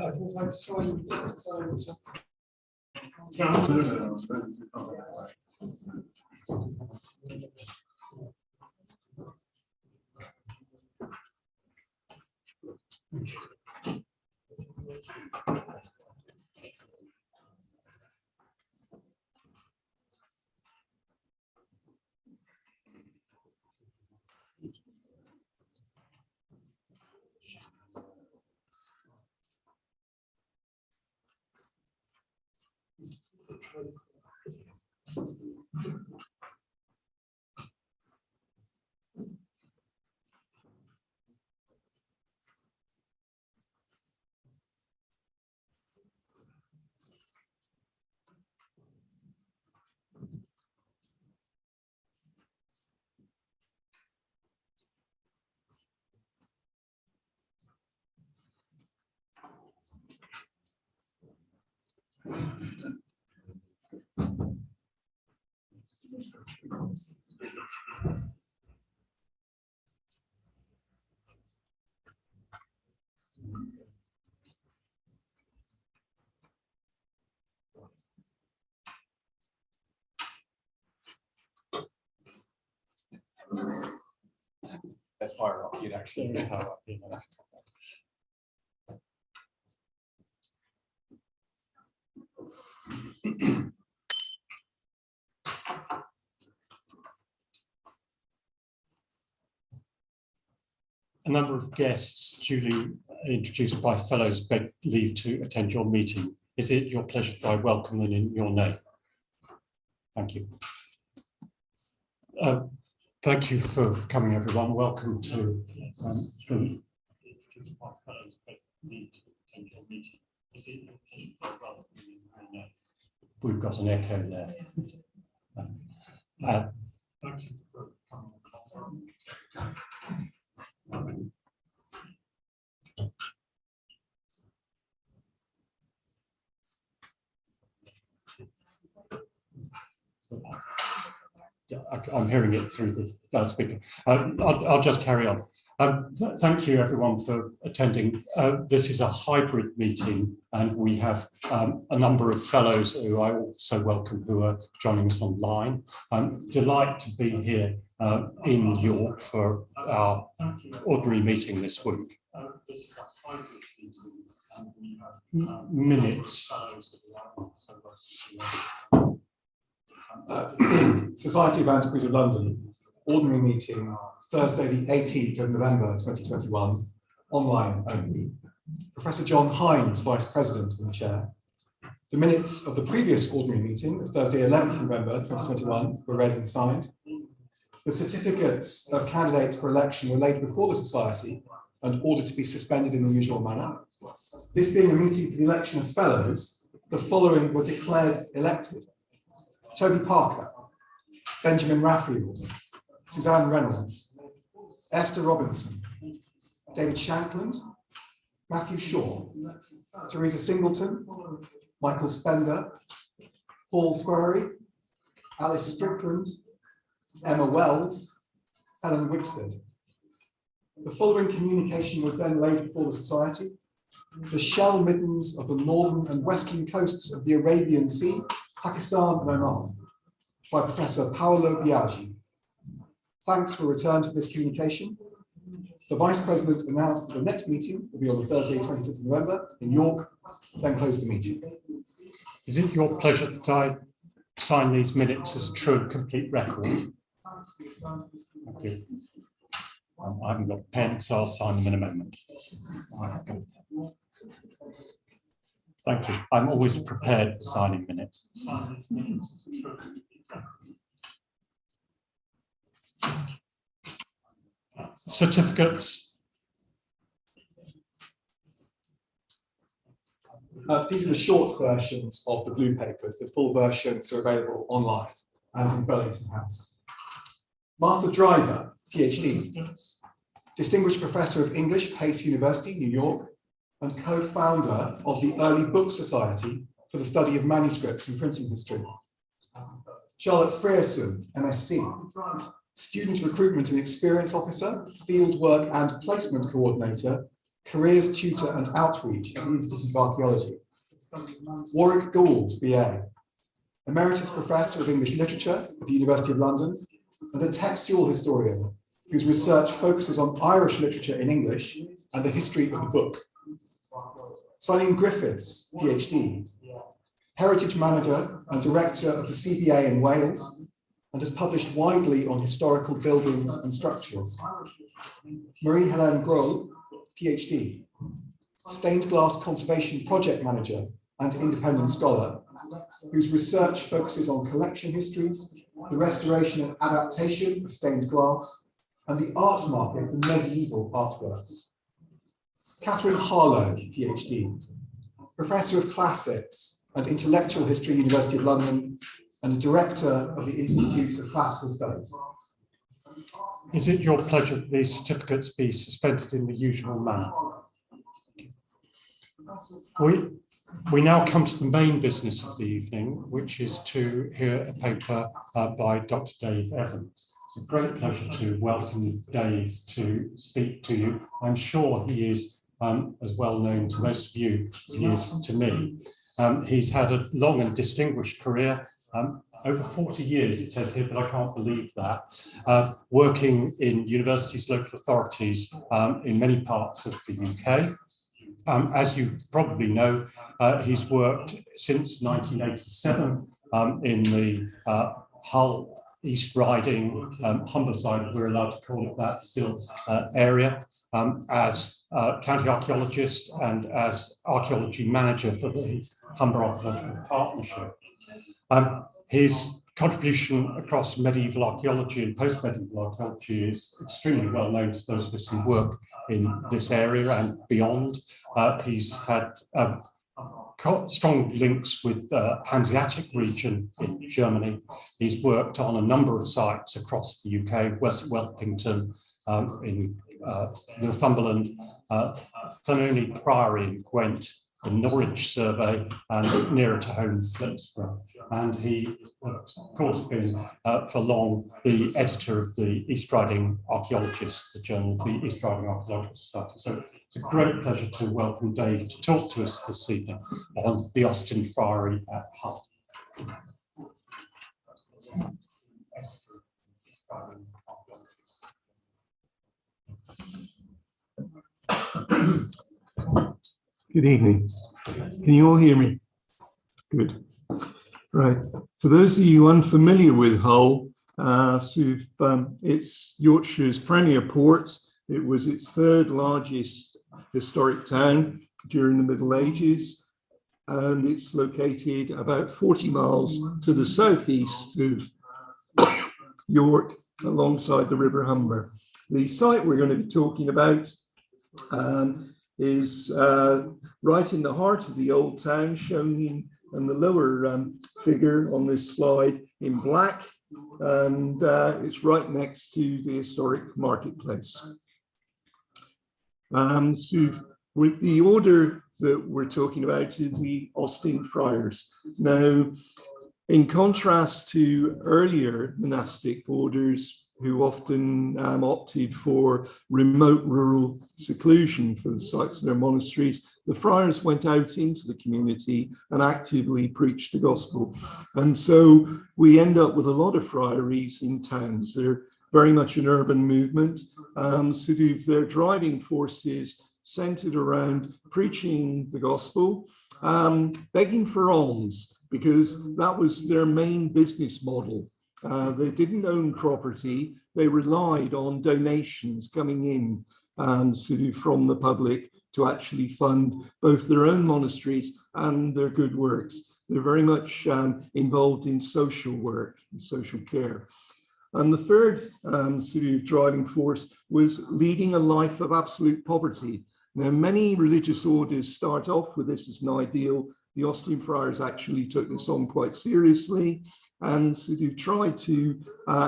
I thought I'd sign. That's hierarchy, it actually is hierarchy. A number of guests duly introduced by fellows beg leave to attend your meeting. Is it your pleasure that I welcome them in your name? Thank you. Thank you for coming, everyone. Welcome to introduced by fellows beg leave to attend your meeting. Is it your pleasure that I welcome them in your name? We've got an echo there. Thank you for coming. I'm hearing it through the loudspeaker. I'll just carry on. Thank you, everyone, for attending. This is a hybrid meeting, and we have a number of fellows who I also welcome who are joining us online. I'm delighted to be here in York for our ordinary meeting this week. This is a hybrid meeting, and we have minutes. Society of Antiquaries of London, ordinary meeting, Thursday the 18th of November 2021, online only. Professor John Hines, Vice President and Chair. The minutes of the previous ordinary meeting of Thursday 11th November 2021 were read and signed. The certificates of candidates for election were laid before the Society and ordered to be suspended in the usual manner. This being a meeting for the election of fellows, the following were declared elected: Toby Parker, Benjamin Raffield, Suzanne Reynolds, Esther Robinson, David Shankland, Matthew Shaw, Teresa Singleton, Michael Spender, Paul Friary, Alice Strickland, Emma Wells, Helen Wickstead. The following communication was then laid before the Society: the shell middens of the northern and western coasts of the Arabian Sea, Pakistan and Oman, by Professor Paolo Biaggi. Thanks for return to this communication. The Vice President announced that the next meeting will be on Thursday, 25th of November in York, then close the meeting. Is it your pleasure that I sign these minutes as a true and complete record? Thank you. I haven't got a pen, so I'll sign them in a moment. Thank you. I'm always prepared for signing minutes. Certificates. These are the short versions of the blue papers. The full versions are available online and in Burlington House. Martha Driver, PhD, Distinguished Professor of English, Pace University, New York, and co-founder of the Early Book Society for the study of manuscripts and printing history. Charlotte Frierson, MSc, Student Recruitment and Experience Officer, Fieldwork and Placement Coordinator, Careers Tutor and Outreach at the Institute of Archaeology. Warwick Gould, BA, Emeritus Professor of English Literature at the University of London, and a textual historian whose research focuses on Irish literature in English and the history of the book. Celine Griffiths, PhD, Heritage Manager and Director of the CBA in Wales, and has published widely on historical buildings and structures. Marie-Hélène Gros, PhD, Stained Glass Conservation Project Manager and Independent Scholar, whose research focuses on collection histories, the restoration and adaptation of stained glass, and the art market for medieval artworks. Catherine Harlow, PhD, Professor of Classics and Intellectual History, University of London, and Director of the Institute of Classical Studies. Is it your pleasure that these certificates be suspended in the usual manner? We now come to the main business of the evening, which is to hear a paper by Dr. Dave Evans. It's a great pleasure to welcome Dave to speak to you. I'm sure he is as well known to most of you as he is to me. He's had a long and distinguished career, over 40 years it says here, but I can't believe that, working in universities, local authorities in many parts of the UK. As you probably know, he's worked since 1987 in the Hull East Riding, Humberside, we're allowed to call it that still, area, as county archaeologist and as archaeology manager for the Humber Archaeological Partnership. His contribution across medieval archaeology and post-medieval archaeology is extremely well known to those of us who work in this area and beyond. He's had strong links with the Hanseatic region in Germany. He's worked on a number of sites across the UK, West Welpington in Northumberland, Thanoni Friary in Gwent, the Norwich survey, and nearer to home, Flipsborough. And he, of course, been for long the editor of the East Riding Archaeologist, the journal of the East Riding Archaeological Society. So it's a great pleasure to welcome Dave to talk to us this evening on the Austin Friary at Hull. Good evening. Can you all hear me? Good. Right. For those of you unfamiliar with Hull, it's Yorkshire's premier port. It was its third largest historic town during the Middle Ages, and it's located about 40 miles to the southeast of York, alongside the River Humber. The site we're going to be talking about is right in the heart of the old town, shown in the lower figure on this slide in black, and it's right next to the historic marketplace. So with the order that we're talking about is the Austin Friars. Now, in contrast to earlier monastic orders, who often opted for remote rural seclusion for the sites of their monasteries, the friars went out into the community and actively preached the gospel. And so we end up with a lot of friaries in towns. They're very much an urban movement. Sort of their driving forces centered around preaching the gospel, begging for alms, because that was their main business model. They didn't own property. They relied on donations coming in sort of from the public to actually fund both their own monasteries and their good works. They're very much involved in social work and social care. And the third sort of driving force was leading a life of absolute poverty. Now, many religious orders start off with this as an ideal. The Austin Friars actually took this on quite seriously and sort of tried to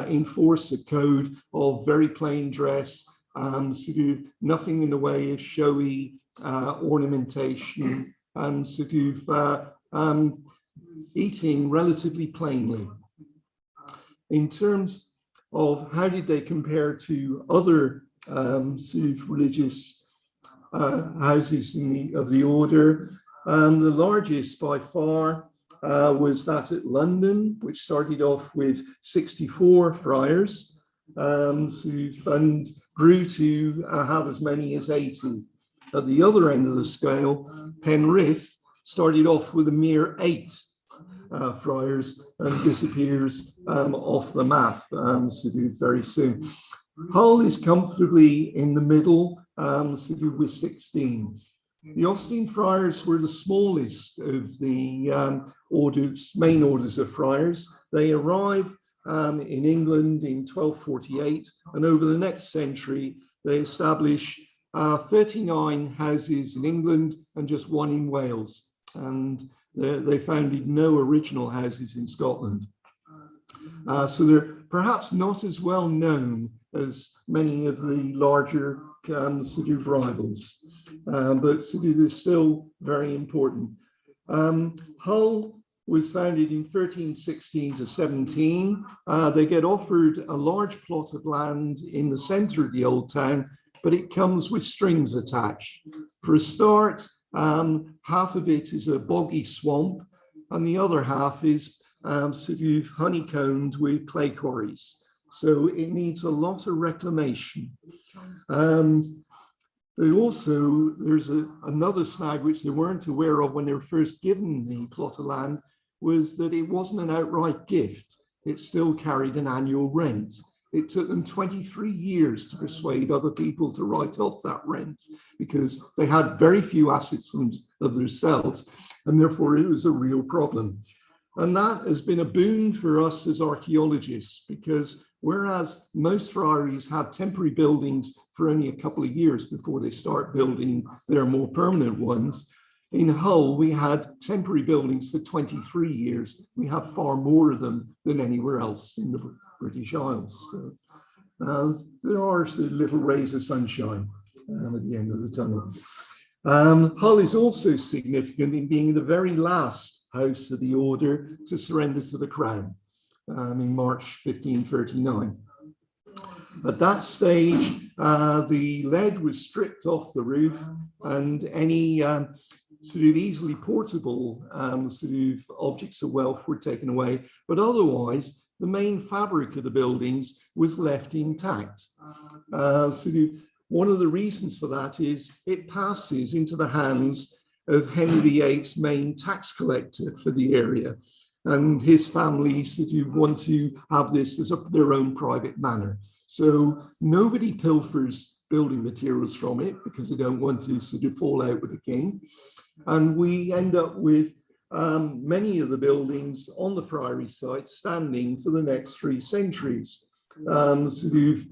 enforce a code of very plain dress, sort of nothing in the way of showy ornamentation, and sort of eating relatively plainly. In terms of how did they compare to other sort of religious houses of the order, the largest by far was that at London, which started off with 64 friars, and grew to have as many as 80. At the other end of the scale, Penrith started off with a mere 8 friars and disappears off the map very soon. Hull is comfortably in the middle, with 16. The Austin Friars were the smallest of the main orders of friars. They arrive in England in 1248, and over the next century, they establish 39 houses in England and just 1 in Wales. And they founded no original houses in Scotland. So they're perhaps not as well known as many of the larger sort of rivals, but sort of they're still very important. Hull was founded in 1316 to 17. They get offered a large plot of land in the center of the old town, but it comes with strings attached. For a start, half of it is a boggy swamp, and the other half is sort of honeycombed with clay quarries. So it needs a lot of reclamation. There's another snag which they weren't aware of when they were first given the plot of land, was that it wasn't an outright gift. It still carried an annual rent. It took them 23 years to persuade other people to write off that rent because they had very few assets of themselves, and therefore it was a real problem. And that has been a boon for us as archaeologists, because whereas most friaries have temporary buildings for only a couple of years before they start building their more permanent ones, in Hull we had temporary buildings for 23 years. We have far more of them than anywhere else in the British Isles. So, there are little rays of sunshine at the end of the tunnel. Hull is also significant in being the very last house of the order to surrender to the crown in March 1539. At that stage, the lead was stripped off the roof, and any sort of easily portable sort of objects of wealth were taken away, but otherwise the main fabric of the buildings was left intact. One of the reasons for that is it passes into the hands of Henry VIII's main tax collector for the area, and his family sort of want to have this as their own private manor. So nobody pilfers building materials from it because they don't want to sort of fall out with the king. And we end up with many of the buildings on the Friary site standing for the next 3 centuries. The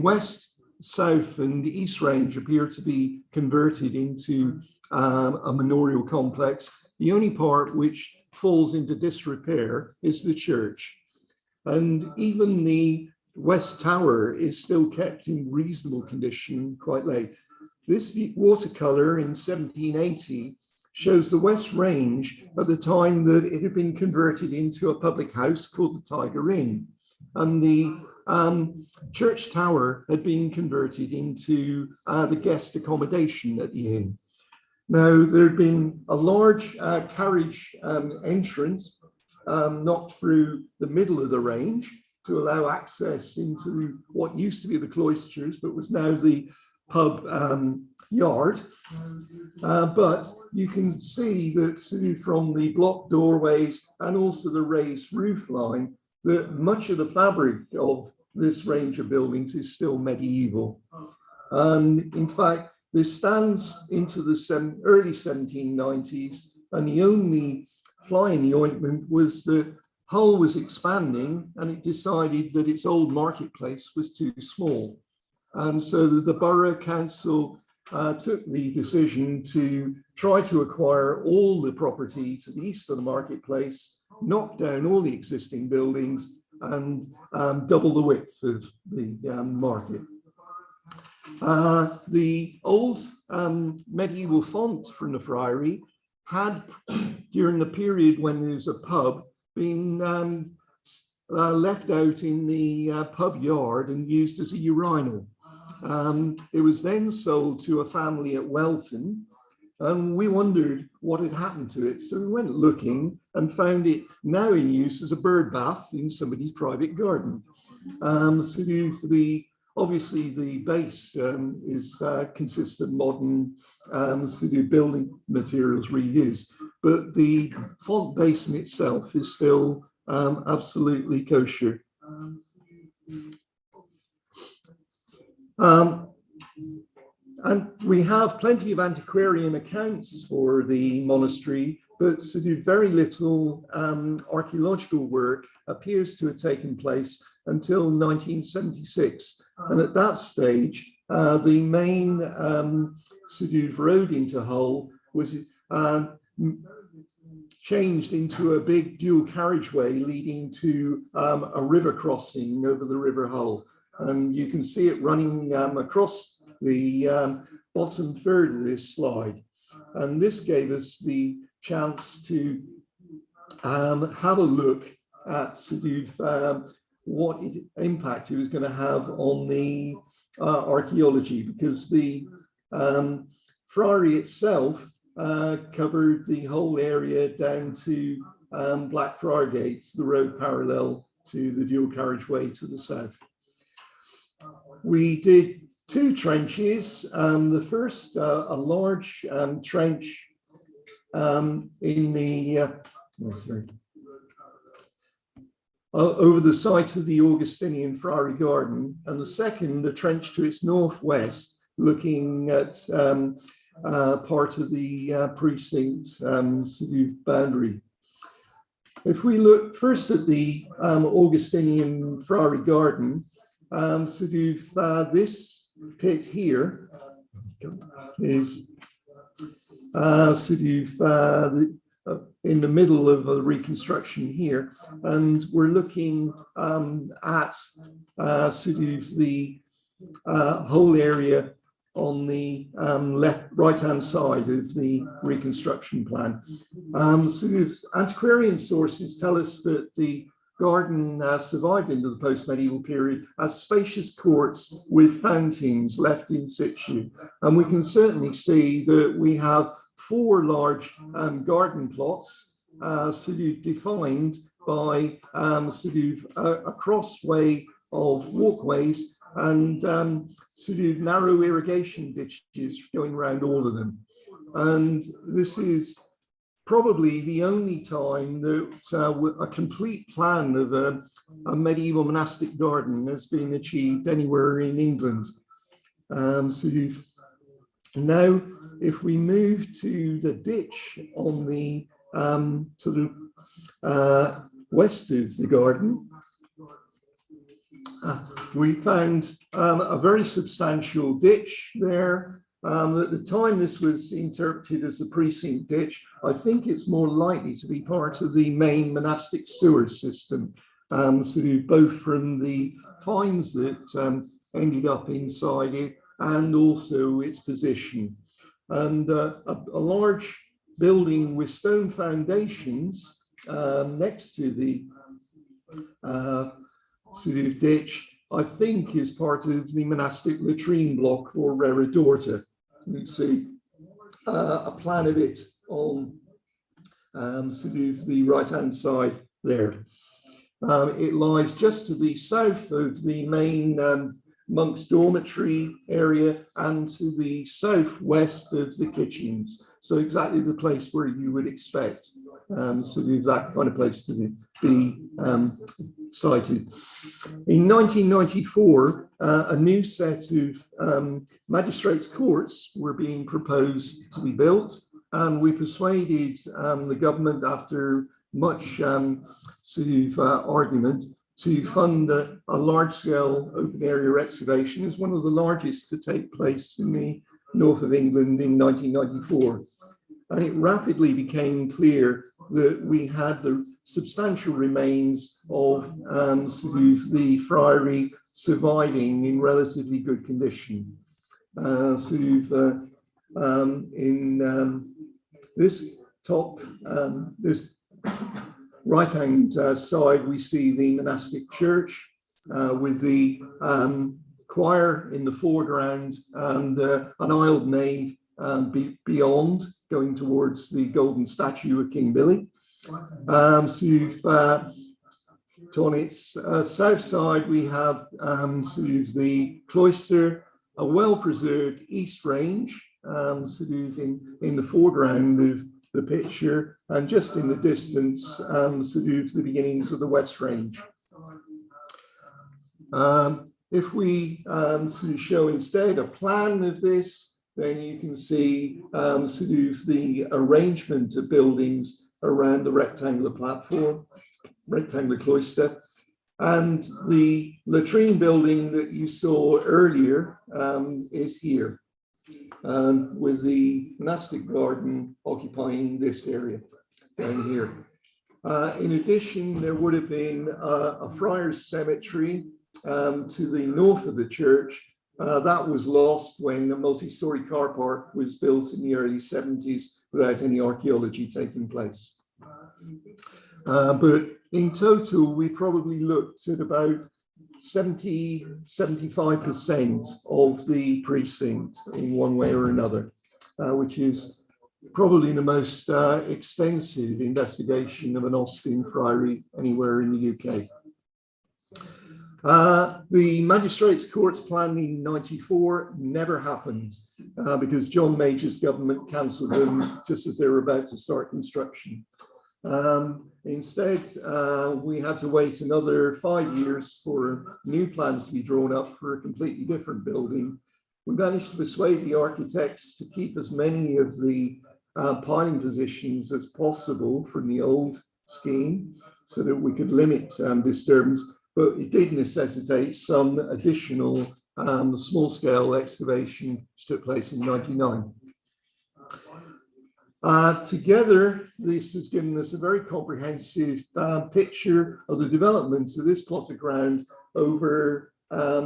west, south and east range appear to be converted into a manorial complex. The only part which falls into disrepair is the church. And even the West Tower is still kept in reasonable condition quite late. This watercolor in 1780 shows the West Range at the time that it had been converted into a public house called the Tiger Inn. And the church tower had been converted into the guest accommodation at the inn. Now, there had been a large carriage entrance knocked through the middle of the range to allow access into what used to be the cloisters, but was now the pub yard. But you can see that from the block doorways and also the raised roof line, that much of the fabric of this range of buildings is still medieval. And in fact, this stands into the early 1790s, and the only fly in the ointment was that Hull was expanding, and it decided that its old marketplace was too small. And so the borough council took the decision to try to acquire all the property to the east of the marketplace, knock down all the existing buildings, and double the width of the market. The old medieval font from the Friary had, during the period when there was a pub, been left out in the pub yard and used as a urinal. It was then sold to a family at Welton, and we wondered what had happened to it. So we went looking and found it now in use as a bird bath in somebody's private garden. Obviously the base consists of modern building materials reused, but the font basin itself is still absolutely kosher. And we have plenty of antiquarian accounts for the monastery, but very little archaeological work appears to have taken place until 1976. And at that stage, the main road into Hull was changed into a big dual carriageway leading to a river crossing over the River Hull. And you can see it running across the bottom third of this slide. And this gave us the chance to have a look at what impact it was going to have on the archaeology, because the Friary itself covered the whole area down to Blackfriar Gates, the road parallel to the dual carriageway to the south. We did 2 trenches. The first, a large trench in the over the site of the Augustinian Friary Garden, and the second, a trench to its northwest, looking at part of the precinct boundary. If we look first at the Augustinian Friary Garden, this pit here is in the middle of a reconstruction here, and we're looking at the whole area on the right-hand side of the reconstruction plan. Antiquarian sources tell us that the garden survived into the post-medieval period as spacious courts with fountains left in situ. And we can certainly see that we have 4 large garden plots defined by a crossway of walkways and narrow irrigation ditches going around all of them. And this is probably the only time that a complete plan of a medieval monastic garden has been achieved anywhere in England. Now, if we move to the ditch on the west of the garden, we found a very substantial ditch there. At the time this was interpreted as a precinct ditch, I think it's more likely to be part of the main monastic sewer system, both from the finds that ended up inside it and also its position. And a large building with stone foundations next to the ditch, I think is part of the monastic latrine block or Reredorta. You can see a plan of it on the right-hand side there. It lies just to the south of the main monks' dormitory area and to the southwest of the kitchens. So exactly the place where you would expect that kind of place to be sited. In 1994, a new set of magistrates' courts were being proposed to be built, and we persuaded the government, after much argument, to fund a large-scale open area excavation. It's one of the largest to take place in the north of England in 1994. And it rapidly became clear that we had the substantial remains of sort of the Friary surviving in relatively good condition. In this top, this right-hand side, we see the monastic church with the choir in the foreground and an aisled nave beyond, going towards the golden statue of King Billy. On its south side, we have sort of the cloister, a well-preserved east range, sort of in the foreground of the picture, and just in the distance, sort of the beginnings of the west range. If we sort of show instead a plan of this, then you can see sort of the arrangement of buildings around the rectangular platform, rectangular cloister, and the latrine building that you saw earlier is here, with the monastic garden occupying this area down here. In addition, there would have been a friar's cemetery to the north of the church. That was lost when a multi-story car park was built in the early 70s without any archaeology taking place. But in total, we probably looked at about 75% of the precinct in one way or another, which is probably the most extensive investigation of an Austin friary anywhere in the UK. The Magistrates' Courts plan in '94 never happened because John Major's government cancelled them just as they were about to start construction. Instead, we had to wait another 5 years for new plans to be drawn up for a completely different building. We managed to persuade the architects to keep as many of the piling positions as possible from the old scheme so that we could limit disturbance, but it did necessitate some additional small-scale excavation which took place in '99. Together, this has given us a very comprehensive picture of the developments of this plot of ground over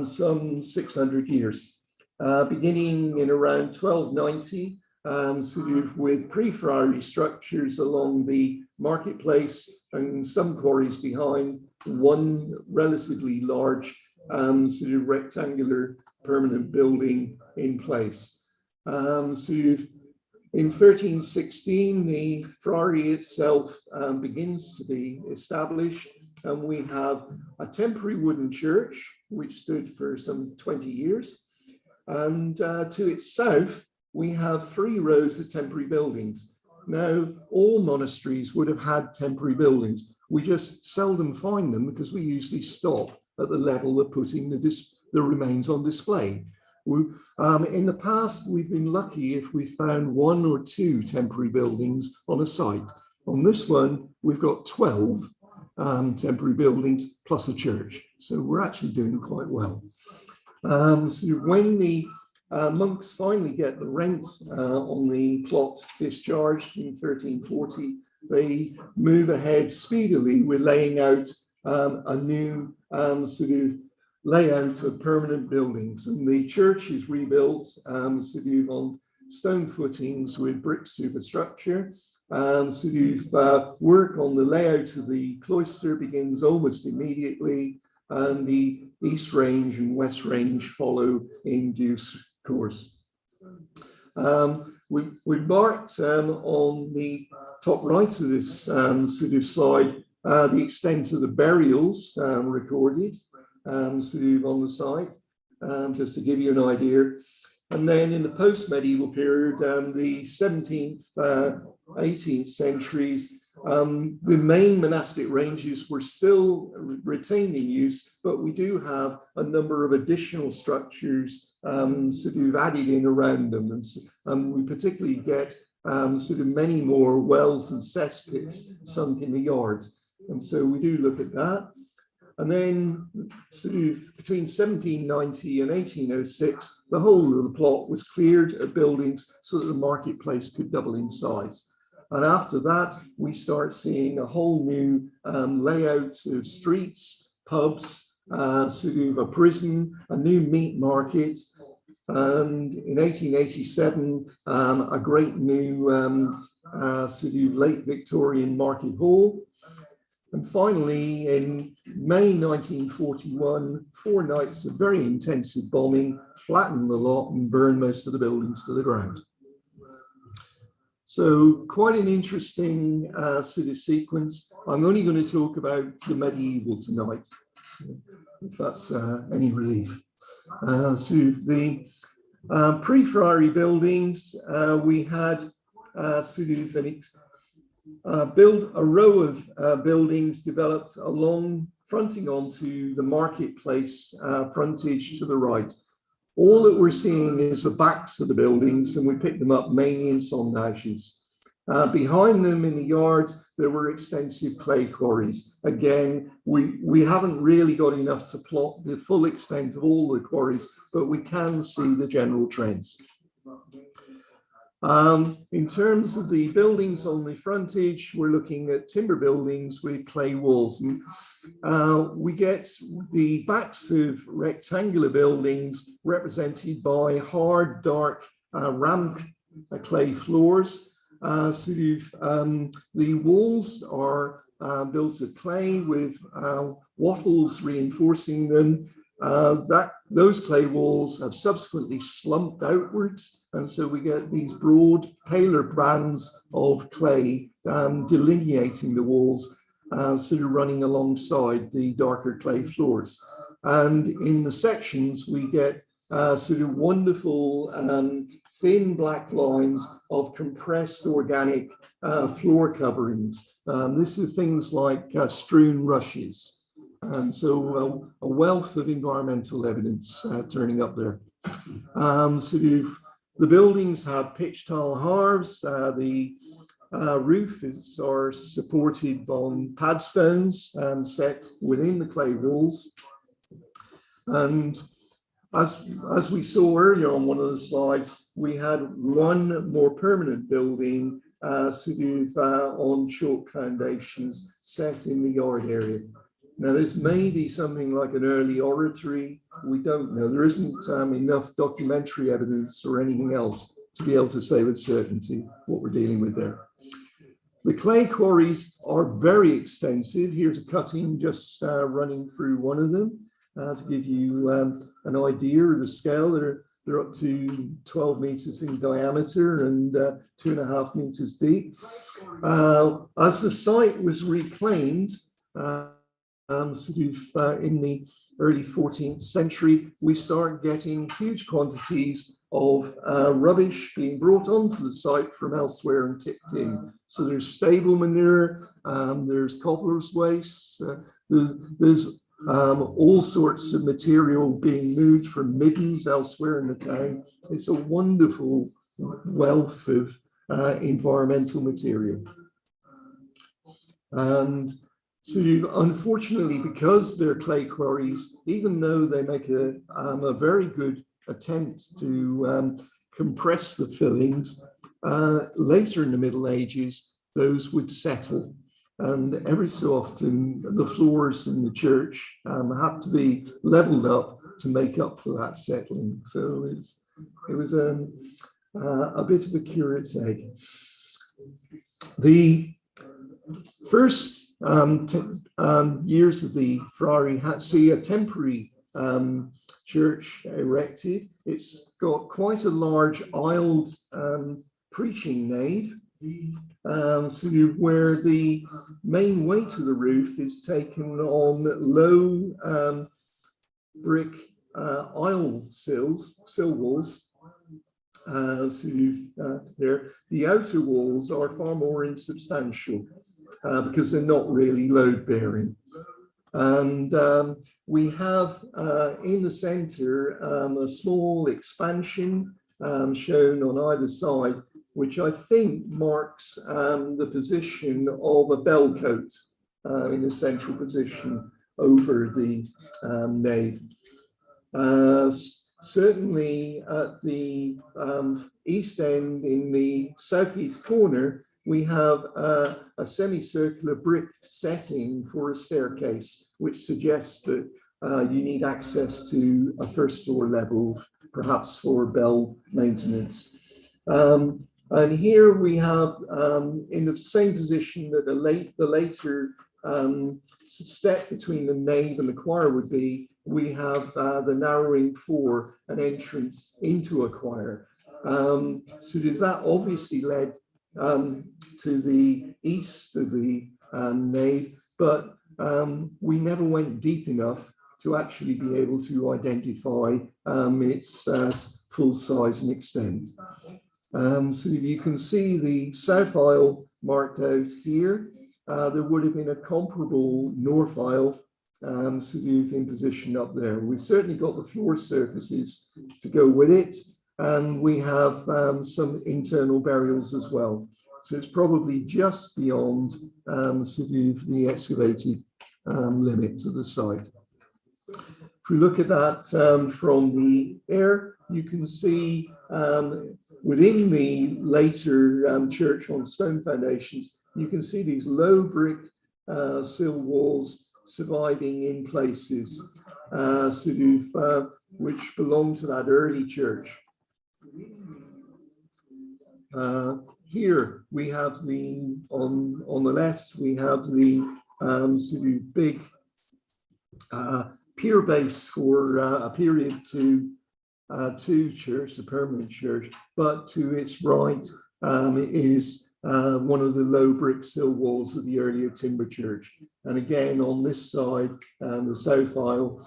some 600 years, beginning in around 1290, sort of with pre-friary structures along the marketplace and some quarries behind, one relatively large sort of rectangular permanent building in place. In 1316, the Friary itself begins to be established, and we have a temporary wooden church, which stood for some 20 years. And to its south, we have 3 rows of temporary buildings. Now, all monasteries would have had temporary buildings. We just seldom find them because we usually stop at the level of putting the remains on display. In the past, we've been lucky if we found 1 or 2 temporary buildings on a site. On this one, we've got 12 temporary buildings plus a church. So we're actually doing quite well. So when the monks finally get the rent on the plot discharged in 1340, they move ahead speedily with laying out a new sort of layout of permanent buildings, and the church is rebuilt sort of on stone footings with brick superstructure. Work on the layout of the cloister begins almost immediately, and the east range and west range follow in due course. We marked on the top right of this sort of slide the extent of the burials recorded. Sort of on the side, just to give you an idea. And then in the post-medieval period, the 17th, 18th centuries, the main monastic ranges were still retained in use, but we do have a number of additional structures sort of added in around them. And we particularly get sort of many more wells and cesspits sunk in the yards. And so we do look at that. And then sort of between 1790 and 1806, the whole of the plot was cleared of buildings so that the marketplace could double in size. And after that, we start seeing a whole new layout of streets, pubs, sort of a prison, a new meat market. And in 1887, a great new sort of late Victorian market hall. And finally, in May 1941, 4 nights of very intensive bombing flattened the lot and burned most of the buildings to the ground. So quite an interesting sort of sequence. I'm only going to talk about the medieval tonight, so if that's any relief. So the pre-Friary buildings, we had sort of build a row of buildings developed along fronting onto the marketplace frontage to the right. All that we're seeing is the backs of the buildings, and we picked them up mainly in sondages. Behind them in the yards, there were extensive clay quarries. Again, we haven't really got enough to plot the full extent of all the quarries, but we can see the general trends. In terms of the buildings on the frontage, we're looking at timber buildings with clay walls. And we get the backs of rectangular buildings represented by hard, dark rammed clay floors. The walls are built of clay with wattles reinforcing them. Those clay walls have subsequently slumped outwards, and so we get these broad, paler bands of clay delineating the walls, sort of running alongside the darker clay floors. And in the sections, we get sort of wonderful thin black lines of compressed organic floor coverings. This is things like strewn rushes. And so a wealth of environmental evidence turning up there. The buildings have pitch tile halves. The roofs are supported on padstones set within the clay walls. And as we saw earlier on one of the slides, we had one more permanent building on chalk foundations set in the yard area. Now, this may be something like an early oratory. We don't know. There isn't enough documentary evidence or anything else to be able to say with certainty what we're dealing with there. The clay quarries are very extensive. Here's a cutting just running through one of them to give you an idea of the scale. They're up to 12 meters in diameter and 2.5 meters deep. As the site was reclaimed, in the early 14th century, we start getting huge quantities of rubbish being brought onto the site from elsewhere and tipped in. So there's stable manure, there's cobbler's waste, there's all sorts of material being moved from middens elsewhere in the town. It's a wonderful wealth of environmental material. And so unfortunately, because they're clay quarries, even though they make a very good attempt to compress the fillings, later in the Middle Ages, those would settle. And every so often, the floors in the church have to be leveled up to make up for that settling. So it was a bit of a curate's egg. The first years of the Friary had to see a temporary church erected. It's got quite a large aisled preaching nave, where the main weight of the roof is taken on low brick sill walls. The outer walls are far more insubstantial because they're not really load bearing. And we have in the center a small expansion shown on either side, which I think marks the position of a bellcote in a central position, over the nave. Certainly at the east end, in the southeast corner, we have a semicircular brick setting for a staircase, which suggests that you need access to a first floor level, perhaps for bell maintenance. And here we have, in the same position that the later step between the nave and the choir would be, we have the narrowing for an entrance into a choir. So that obviously led to the east of the nave, but we never went deep enough to actually be able to identify its full size and extent. So you can see the south aisle marked out here. There would have been a comparable north aisle sort of in position up there. We've certainly got the floor surfaces to go with it, and we have some internal burials as well. So it's probably just beyond sort of the excavated limit of the site. If we look at that from the air, you can see within the later church on stone foundations, you can see these low brick sill walls surviving in places, which belong to that early church. Here we have the, on the left, we have the sort of big pier base for a period to church, the permanent church, but to its right is one of the low brick sill walls of the earlier timber church. And again, on this side, the south aisle,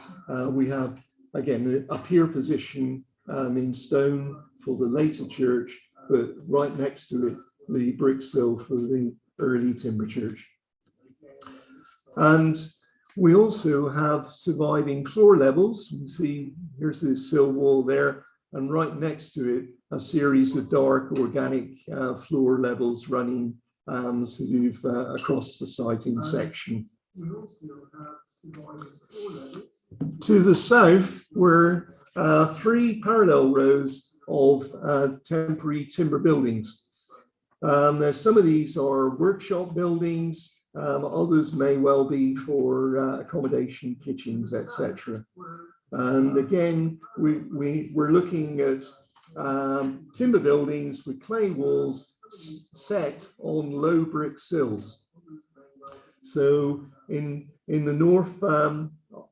we have, again, a pier position in stone for the later church, but right next to it, the brick sill for the early timber church. And we also have surviving floor levels. You can see here's this sill wall there, and right next to it, a series of dark organic floor levels running sort of across the site in section. To the south were 3 parallel rows of temporary timber buildings. Some of these are workshop buildings. Others may well be for accommodation, kitchens, etc. And again, we're looking at timber buildings with clay walls set on low brick sills. So in the north,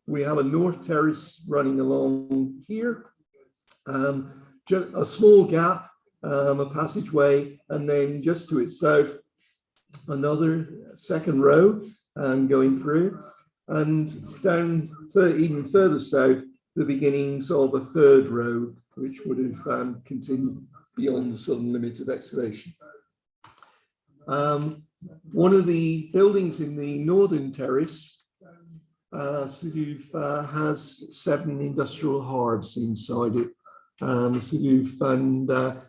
we have a north terrace running along here, just a small gap, a passageway, and then just to its south, another second row going through, and down even further south, the beginnings of a third row, which would have continued beyond the southern limit of excavation. One of the buildings in the northern terrace has 7 industrial hearths inside it. And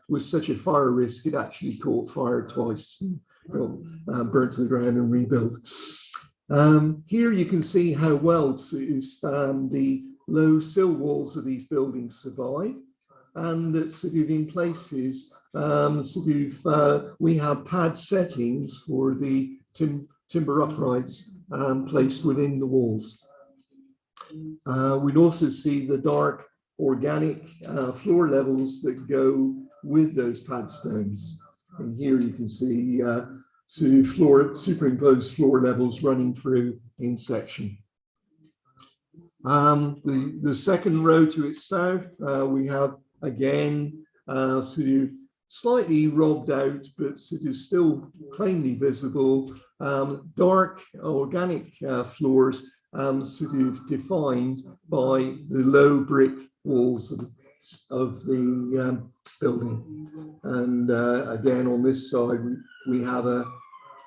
with such a fire risk, it actually caught fire twice, burnt to the ground and rebuilt. Here you can see how well the low sill walls of these buildings survive, and that sort of in places we have pad settings for the timber uprights placed within the walls. We'd also see the dark organic floor levels that go with those pad stones. And here you can see superimposed floor levels running through in section. The second row to its south, we have again slightly robbed out, but still plainly visible, dark organic floors defined by the low brick walls of the building. And again, on this side, we have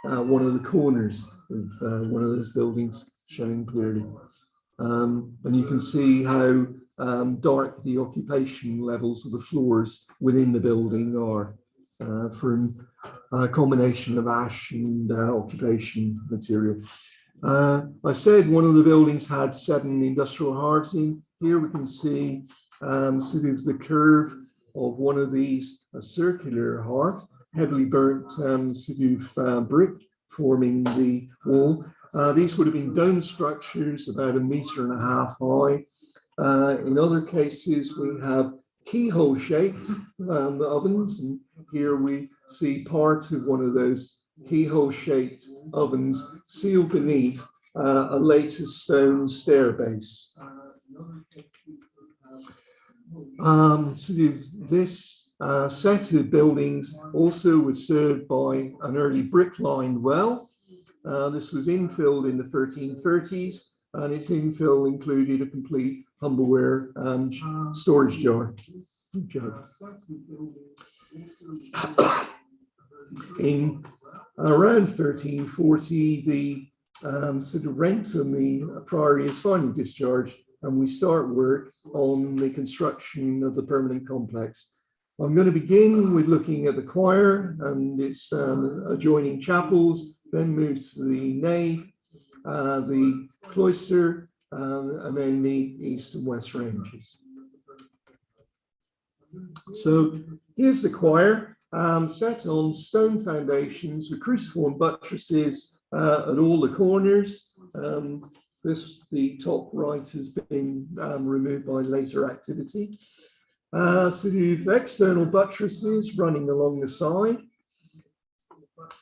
one of the corners of one of those buildings showing clearly. And you can see how dark the occupation levels of the floors within the building are from a combination of ash and occupation material. I said one of the buildings had 7 industrial hearths in. Here we can see sort of the curve of one of these, a circular hearth, heavily burnt sort of brick forming the wall. These would have been dome structures about 1.5 meters high. In other cases, we have keyhole-shaped ovens, and here we see parts of one of those keyhole-shaped ovens sealed beneath a later stone stair base. Sort of this set of buildings also was served by an early brick-lined well. This was infilled in the 1330s, and its infill included a complete humbleware storage jar. In around 1340, the sort of rent on the Friary is finally discharged, and we start work on the construction of the permanent complex. I'm going to begin with looking at the choir and its adjoining chapels, then move to the nave, the cloister, and then the east and west ranges. So here's the choir, set on stone foundations with cruciform buttresses at all the corners. The top right has been removed by later activity. Sort of external buttresses running along the side.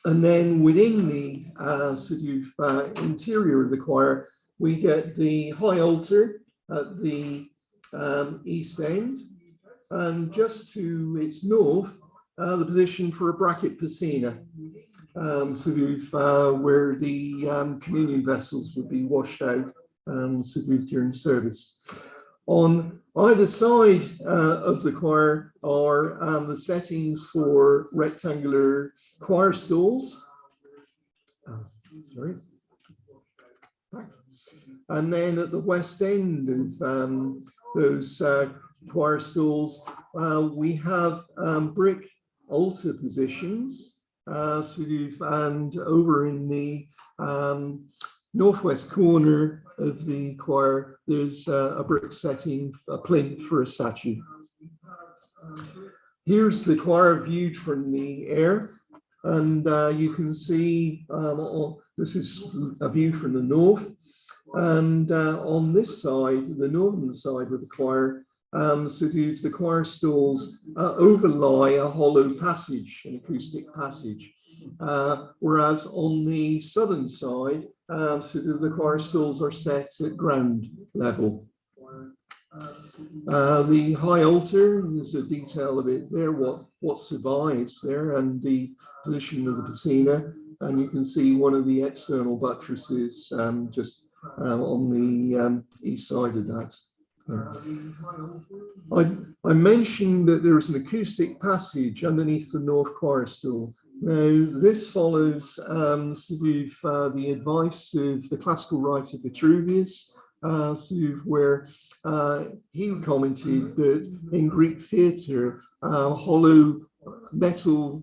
And then within the sort of interior of the choir, we get the high altar at the east end, and just to its north, the position for a bracket piscina, sort of where the communion vessels would be washed out sort of during service. On either side of the choir are the settings for rectangular choir stalls. Sorry. And then at the west end of those choir stalls, we have brick altar positions, sort of, and over in the northwest corner of the choir, there's a brick setting, a plinth for a statue. Here's the choir viewed from the air, and you can see this is a view from the north, and on this side, the northern side of the choir, sort of the choir stalls overlie a hollow passage, an acoustic passage, whereas on the southern side, sort of the choir stalls are set at ground level. The high altar, there's a detail of it there, what survives there, and the position of the piscina, and you can see one of the external buttresses just on the east side of that. I mentioned that there is an acoustic passage underneath the north choir stall. Now, this follows sort of the advice of the classical writer Vitruvius, sort of where he commented that in Greek theatre, hollow metal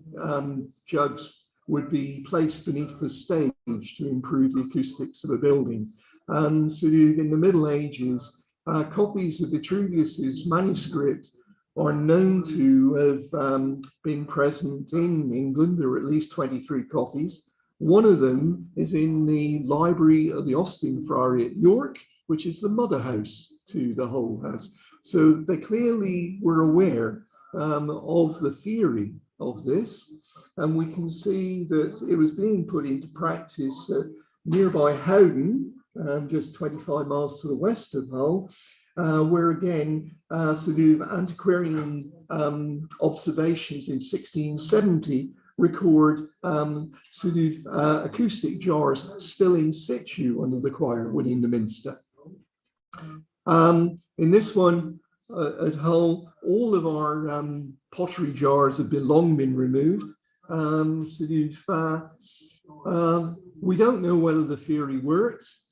jugs would be placed beneath the stage to improve the acoustics of a building. And sort of in the Middle Ages, copies of Vitruvius's manuscript are known to have been present in England. There are at least 23 copies. One of them is in the library of the Austin Friary at York, which is the mother house to the whole house. So they clearly were aware of the theory of this. And we can see that it was being put into practice at nearby Howden, just 25 miles to the west of Hull, where again, sort of antiquarian observations in 1670 record sort of acoustic jars still in situ under the choir within the minster. In this one at Hull, all of our pottery jars have long been removed. We don't know whether the theory works.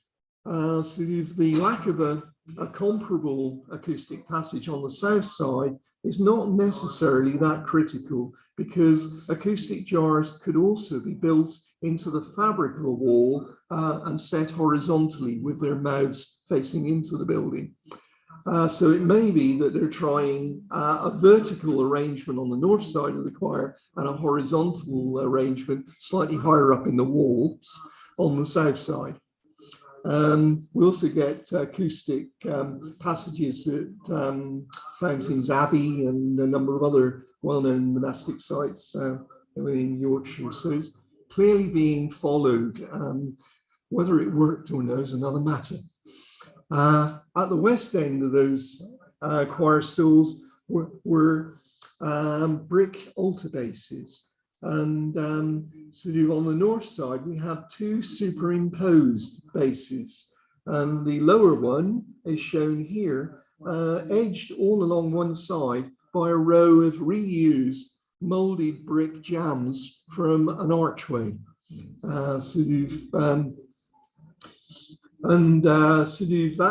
Sort of the lack of a a comparable acoustic passage on the south side is not necessarily that critical, because acoustic jars could also be built into the fabric of a wall and set horizontally with their mouths facing into the building. So it may be that they're trying a vertical arrangement on the north side of the choir and a horizontal arrangement slightly higher up in the walls on the south side. We also get acoustic passages at Fountains Abbey and a number of other well-known monastic sites in Yorkshire. So it's clearly being followed. Whether it worked or no is another matter. At the west end of those choir stalls were brick altar bases. And sort of on the north side, we have two superimposed bases. And the lower one is shown here, edged all along one side by a row of reused molded brick jambs from an archway. That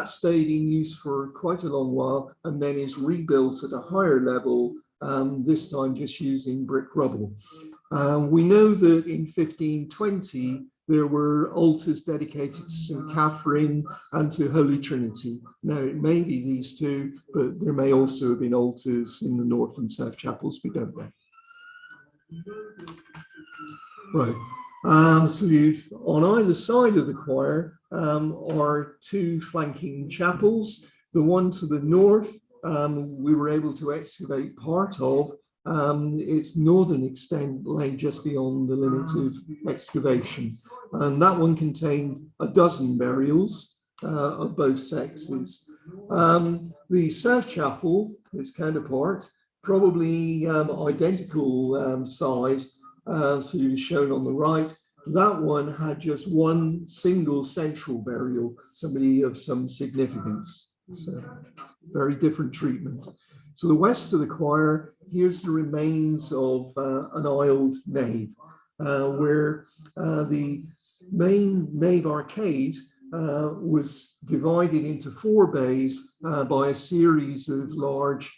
stayed in use for quite a long while and then is rebuilt at a higher level, this time just using brick rubble. We know that in 1520 there were altars dedicated to St. Catherine and to Holy Trinity. Now it may be these two, but there may also have been altars in the north and south chapels, we don't know. Right. On either side of the choir are two flanking chapels. The one to the north, we were able to excavate part of. Its northern extent lay just beyond the limit of excavation. And that one contained a dozen burials of both sexes. The south chapel, its counterpart, probably identical size, so it is shown on the right. That one had just one single central burial, somebody of some significance. So very different treatment. To the west of the choir, here's the remains of an aisled nave, where the main nave arcade was divided into four bays by a series of large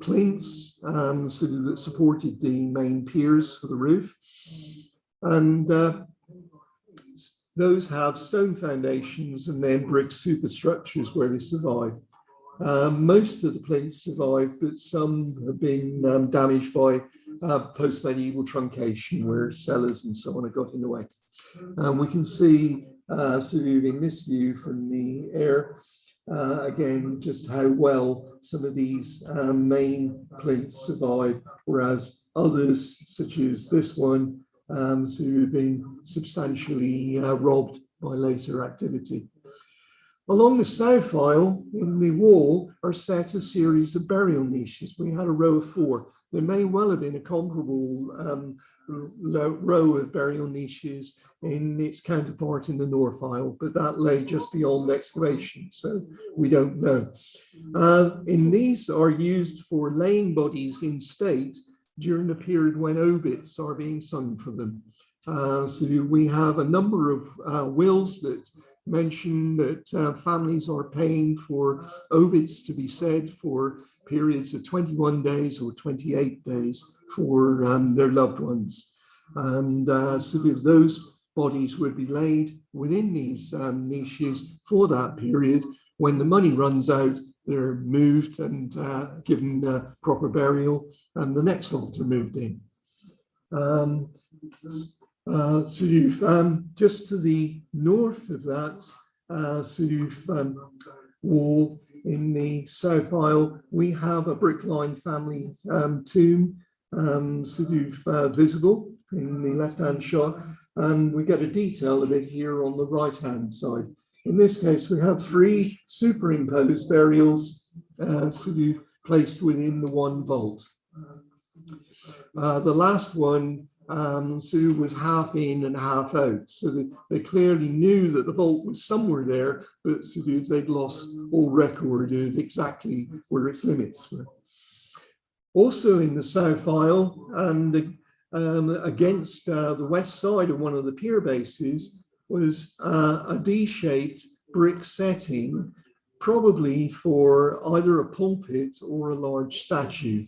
plinths that supported the main piers for the roof. And those have stone foundations and then brick superstructures where they survive. Most of the plinths survive, but some have been damaged by post-medieval truncation, where cellars and so on have got in the way. We can see in this view from the air, again, just how well some of these main plinths survive, whereas others, such as this one, have been substantially robbed by later activity. Along the south aisle in the wall are set a series of burial niches. We had a row of four. There may well have been a comparable row of burial niches in its counterpart in the north aisle, but that lay just beyond excavation, so we don't know. In these are used for laying bodies in state during the period when obits are being sung for them. So we have a number of wills that mention that families are paying for obits to be said for periods of 21 days or 28 days for their loved ones. And those bodies would be laid within these niches for that period. When the money runs out, they're moved and given proper burial, and the next altar moved in. Just to the north of that wall in the south aisle, we have a brick-lined family tomb visible in the left-hand shot, and we get a detail of it here on the right-hand side. In this case, we have three superimposed burials placed within the one vault. The last one was half in and half out, so they clearly knew that the vault was somewhere there, but they'd lost all record of exactly where its limits were. Also in the south aisle and against the west side of one of the pier bases was a D-shaped brick setting, probably for either a pulpit or a large statue.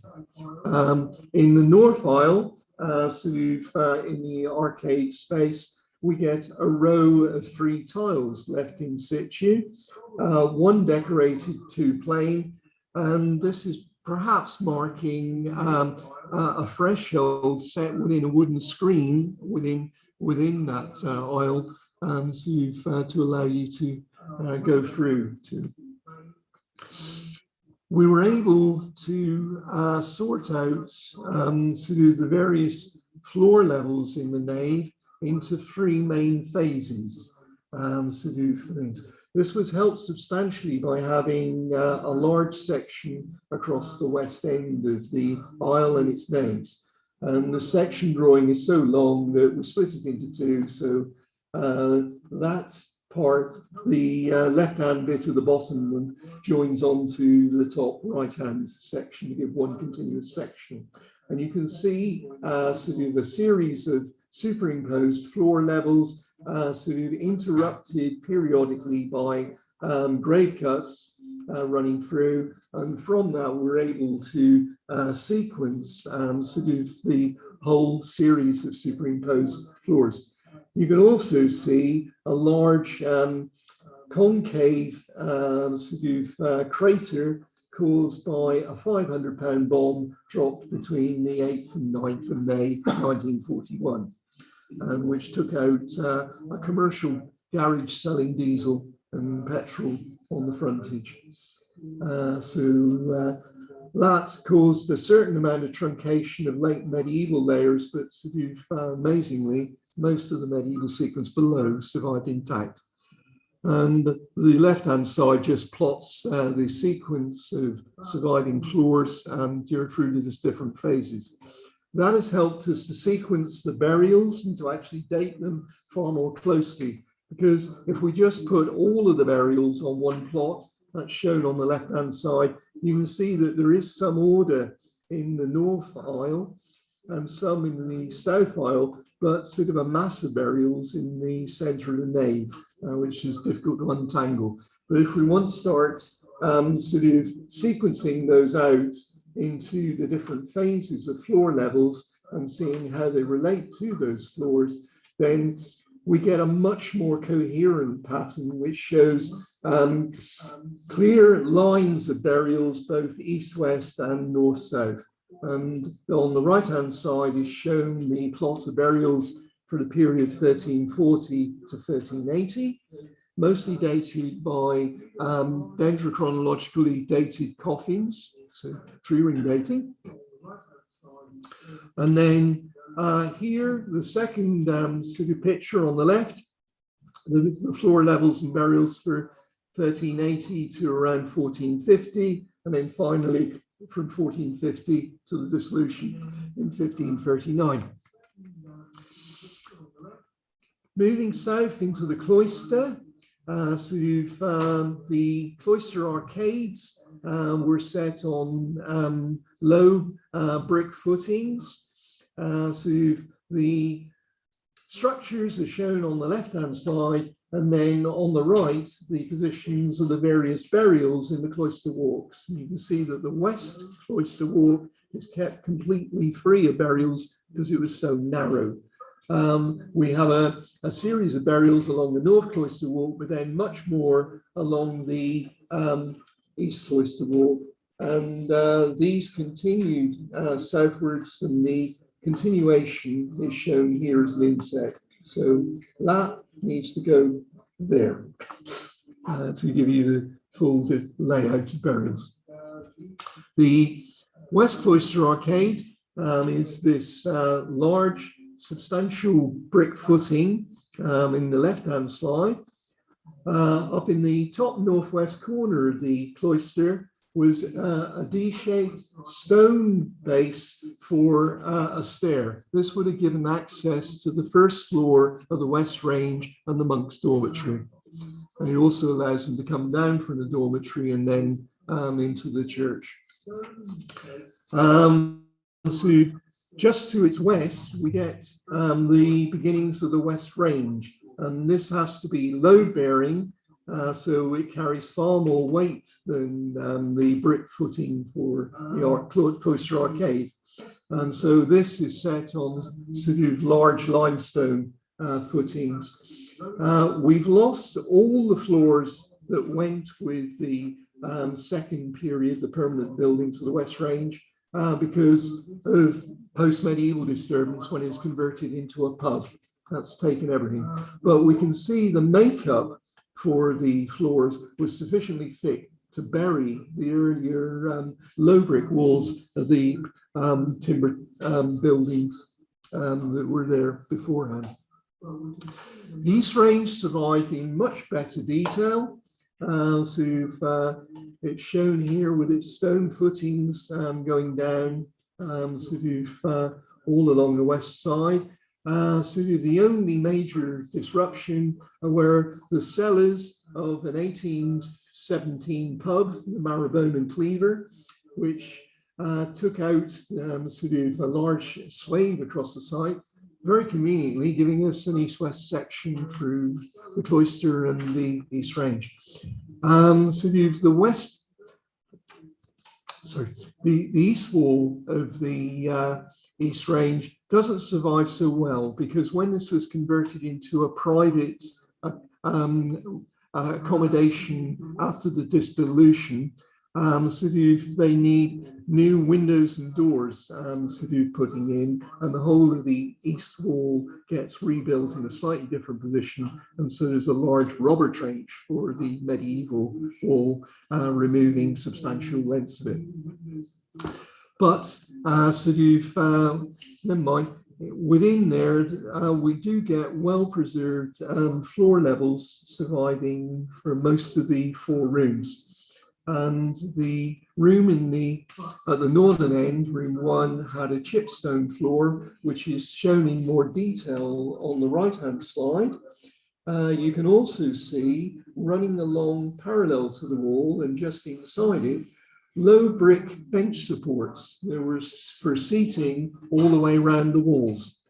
In the north aisle, in the arcade space, we get a row of 3 tiles left in situ, 1 decorated, 2 plain, and this is perhaps marking a threshold set within a wooden screen within that aisle, to allow you to go through. We were able to sort out the various floor levels in the nave into 3 main phases. This was helped substantially by having a large section across the west end of the aisle and its naves. And the section drawing is so long that we split it into 2. So that part, the left-hand bit of the bottom one, joins onto the top right-hand section to give 1 continuous section. And you can see a series of superimposed floor levels, interrupted periodically by grave cuts running through, and from that we're able to sequence the whole series of superimposed floors. You can also see a large concave crater caused by a 500-pound bomb dropped between the 8th and 9th of May 1941, which took out a commercial garage selling diesel and petrol on the frontage. That caused a certain amount of truncation of late medieval layers, but amazingly, most of the medieval sequence below survived intact. And the left-hand side just plots the sequence of surviving floors through the different phases. That has helped us to sequence the burials and to actually date them far more closely, because if we just put all of the burials on 1 plot, that's shown on the left-hand side, you can see that there is some order in the north aisle and some in the south aisle, but sort of a mass of burials in the center of the nave, which is difficult to untangle. But if we want to start sequencing those out into the different phases of floor levels and seeing how they relate to those floors, then we get a much more coherent pattern, which shows clear lines of burials, both east-west and north-south. And on the right-hand side is shown the plot of burials for the period 1340 to 1380, mostly dated by dendrochronologically dated coffins, so tree ring dating. And then here, the second picture on the left, the floor levels and burials for 1380 to around 1450, and then finally from 1450 to the dissolution in 1539. Moving south into the cloister, the cloister arcades were set on low brick footings. The structures are shown on the left-hand side, and then on the right, the positions of the various burials in the cloister walks. You can see that the west cloister walk is kept completely free of burials because it was so narrow. We have a series of burials along the north cloister walk, but then much more along the east cloister walk. And these continued southwards, and the continuation is shown here as an inset. So that needs to go there to give you the full layout of burials. The west cloister arcade is this large, substantial brick footing in the left-hand slide. Up in the top northwest corner of the cloister was a D-shaped stone base for a stair. This would have given access to the first floor of the west range and the monks' dormitory. And it also allows them to come down from the dormitory and then into the church. So just to its west, we get the beginnings of the west range. And this has to be load-bearing so it carries far more weight than the brick footing for the cloister arcade. And so this is set on sort of large limestone footings. We've lost all the floors that went with the second period, the permanent buildings of the West Range, because of post-medieval disturbance when it was converted into a pub. That's taken everything. But we can see the makeup for the floors was sufficiently thick to bury the earlier low brick walls of the timber buildings that were there beforehand. The East Range survived in much better detail. It's shown here with its stone footings going down all along the west side. The only major disruption were the cellars of an 1817 pub, the Marrowbone and Cleaver, which took out a large swathe across the site, very conveniently giving us an east-west section through the cloister and the East Range. The east wall of the East Range doesn't survive so well, because when this was converted into a private accommodation after the dissolution, they need new windows and doors putting in, and the whole of the east wall gets rebuilt in a slightly different position, and so there's a large robber trench for the medieval wall, removing substantial lengths of it. But never mind. Within there, we do get well-preserved floor levels surviving for most of the 4 rooms. And the room at the northern end, room 1, had a chipstone floor, which is shown in more detail on the right-hand slide. You can also see, running along parallel to the wall and just inside it, low brick bench supports. There was for seating all the way around the walls.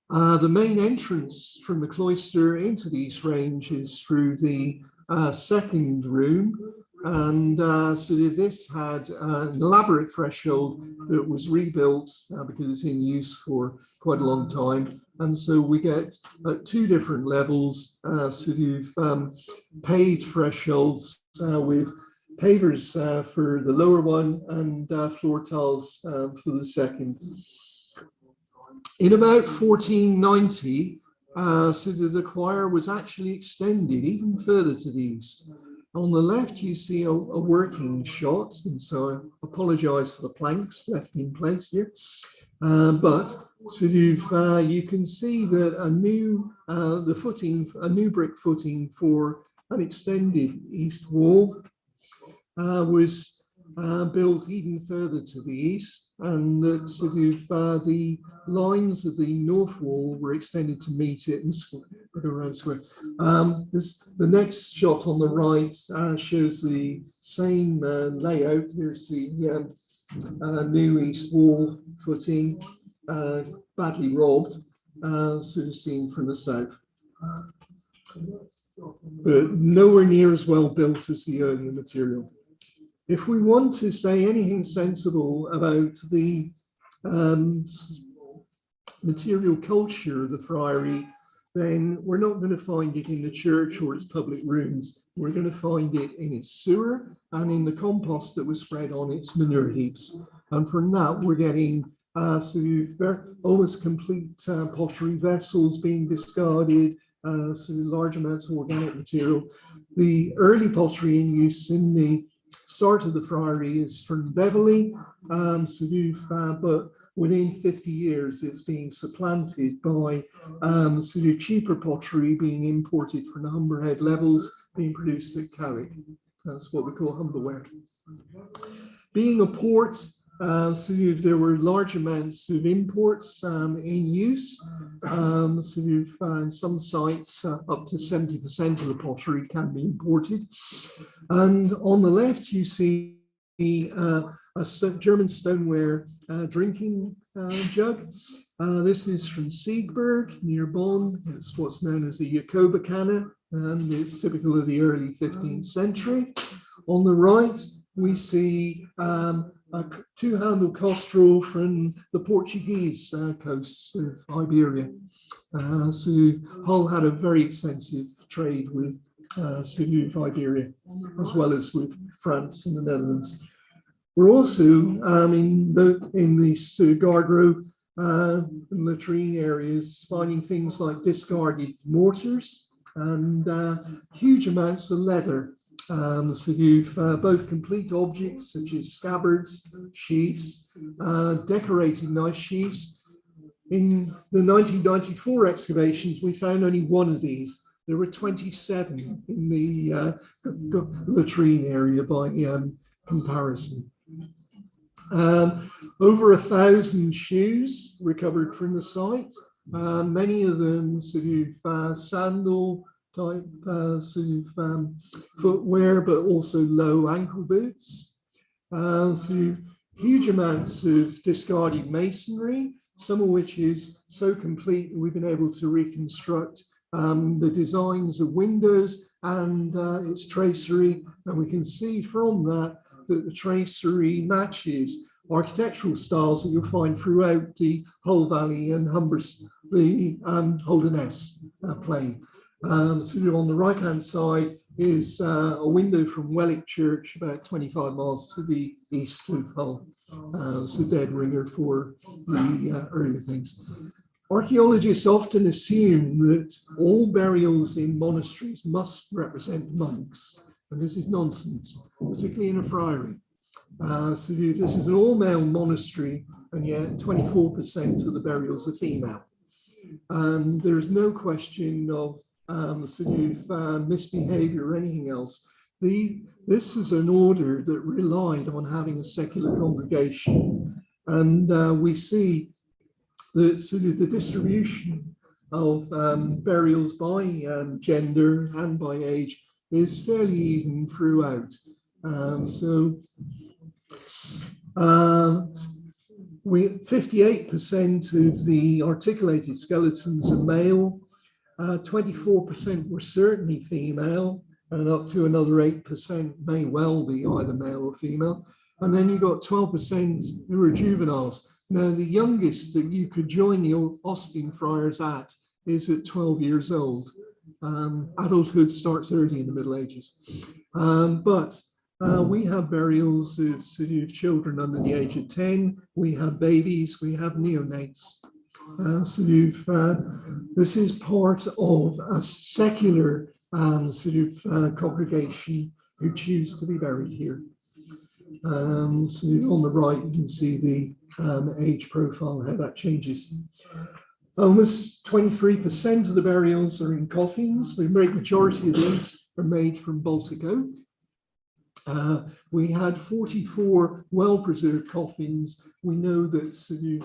The main entrance from the cloister into the East Range is through the second room, and this had an elaborate threshold that was rebuilt because it's in use for quite a long time, and so we get at 2 different levels paved thresholds with pavers for the lower one and floor tiles for the second. In about 1490, the choir was actually extended even further to the east. On the left, you see a working shot, and so I apologise for the planks left in place here. But you can see that a new brick footing for an extended east wall was built even further to the east, and that the lines of the north wall were extended to meet it and around square. The next shot on the right shows the same layout. There's the new east wall footing, badly robbed, seen from the south, but nowhere near as well built as the earlier material. If we want to say anything sensible about the material culture of the Friary, then we're not going to find it in the church or its public rooms. We're going to find it in its sewer and in the compost that was spread on its manure heaps. And from that, we're getting almost complete pottery vessels being discarded, large amounts of organic material. The early pottery in use in the start of the Friary is from Beverley, but within 50 years it's being supplanted by cheaper pottery being imported from the Humberhead levels, being produced at Cowick. That's what we call Humberware. Being a port, there were large amounts of imports in use. In some sites, up to 70% of the pottery can be imported. And on the left, you see a German stoneware drinking jug. This is from Siegburg near Bonn. It's what's known as a Jakoba canna and it's typical of the early 15th century. On the right, we see a two-handle costrel from the Portuguese coasts of Iberia. So Hull had a very extensive trade with Iberia, as well as with France and the Netherlands. We're also in the guard row and latrine areas finding things like discarded mortars and huge amounts of leather. So you've both complete objects such as scabbards, sheaths, decorated knife sheaths. In the 1994 excavations, we found only one of these. There were 27 in the latrine area by comparison. Over 1,000 shoes recovered from the site. Many of them sandal type footwear, but also low ankle boots. So huge amounts of discarded masonry, some of which is so complete that we've been able to reconstruct the designs of windows and its tracery, and we can see from that that the tracery matches architectural styles that you'll find throughout the Hull Valley and the Holderness plain. So on the right-hand side is a window from Welwick Church, about 25 miles to the east of Hull. So dead ringer for the early things. Archaeologists often assume that all burials in monasteries must represent monks, and this is nonsense, particularly in a friary. So this is an all-male monastery, and yet 24% of the burials are female. And there's no question of misbehavior or anything else. This was an order that relied on having a secular congregation, and we see that the distribution of burials by gender and by age is fairly even throughout. 58% of the articulated skeletons are male, 24% were certainly female, and up to another 8% may well be either male or female. And then you've got 12% who are juveniles. Now, the youngest that you could join the Austin Friars at is at 12 years old. Adulthood starts early in the Middle Ages. But we have burials of children under the age of 10. We have babies, we have neonates. This is part of a secular congregation who choose to be buried here. So on the right, you can see the age profile, how that changes. Almost 23% of the burials are in coffins. The great majority of these are made from Baltic oak. We had 44 well-preserved coffins. We know that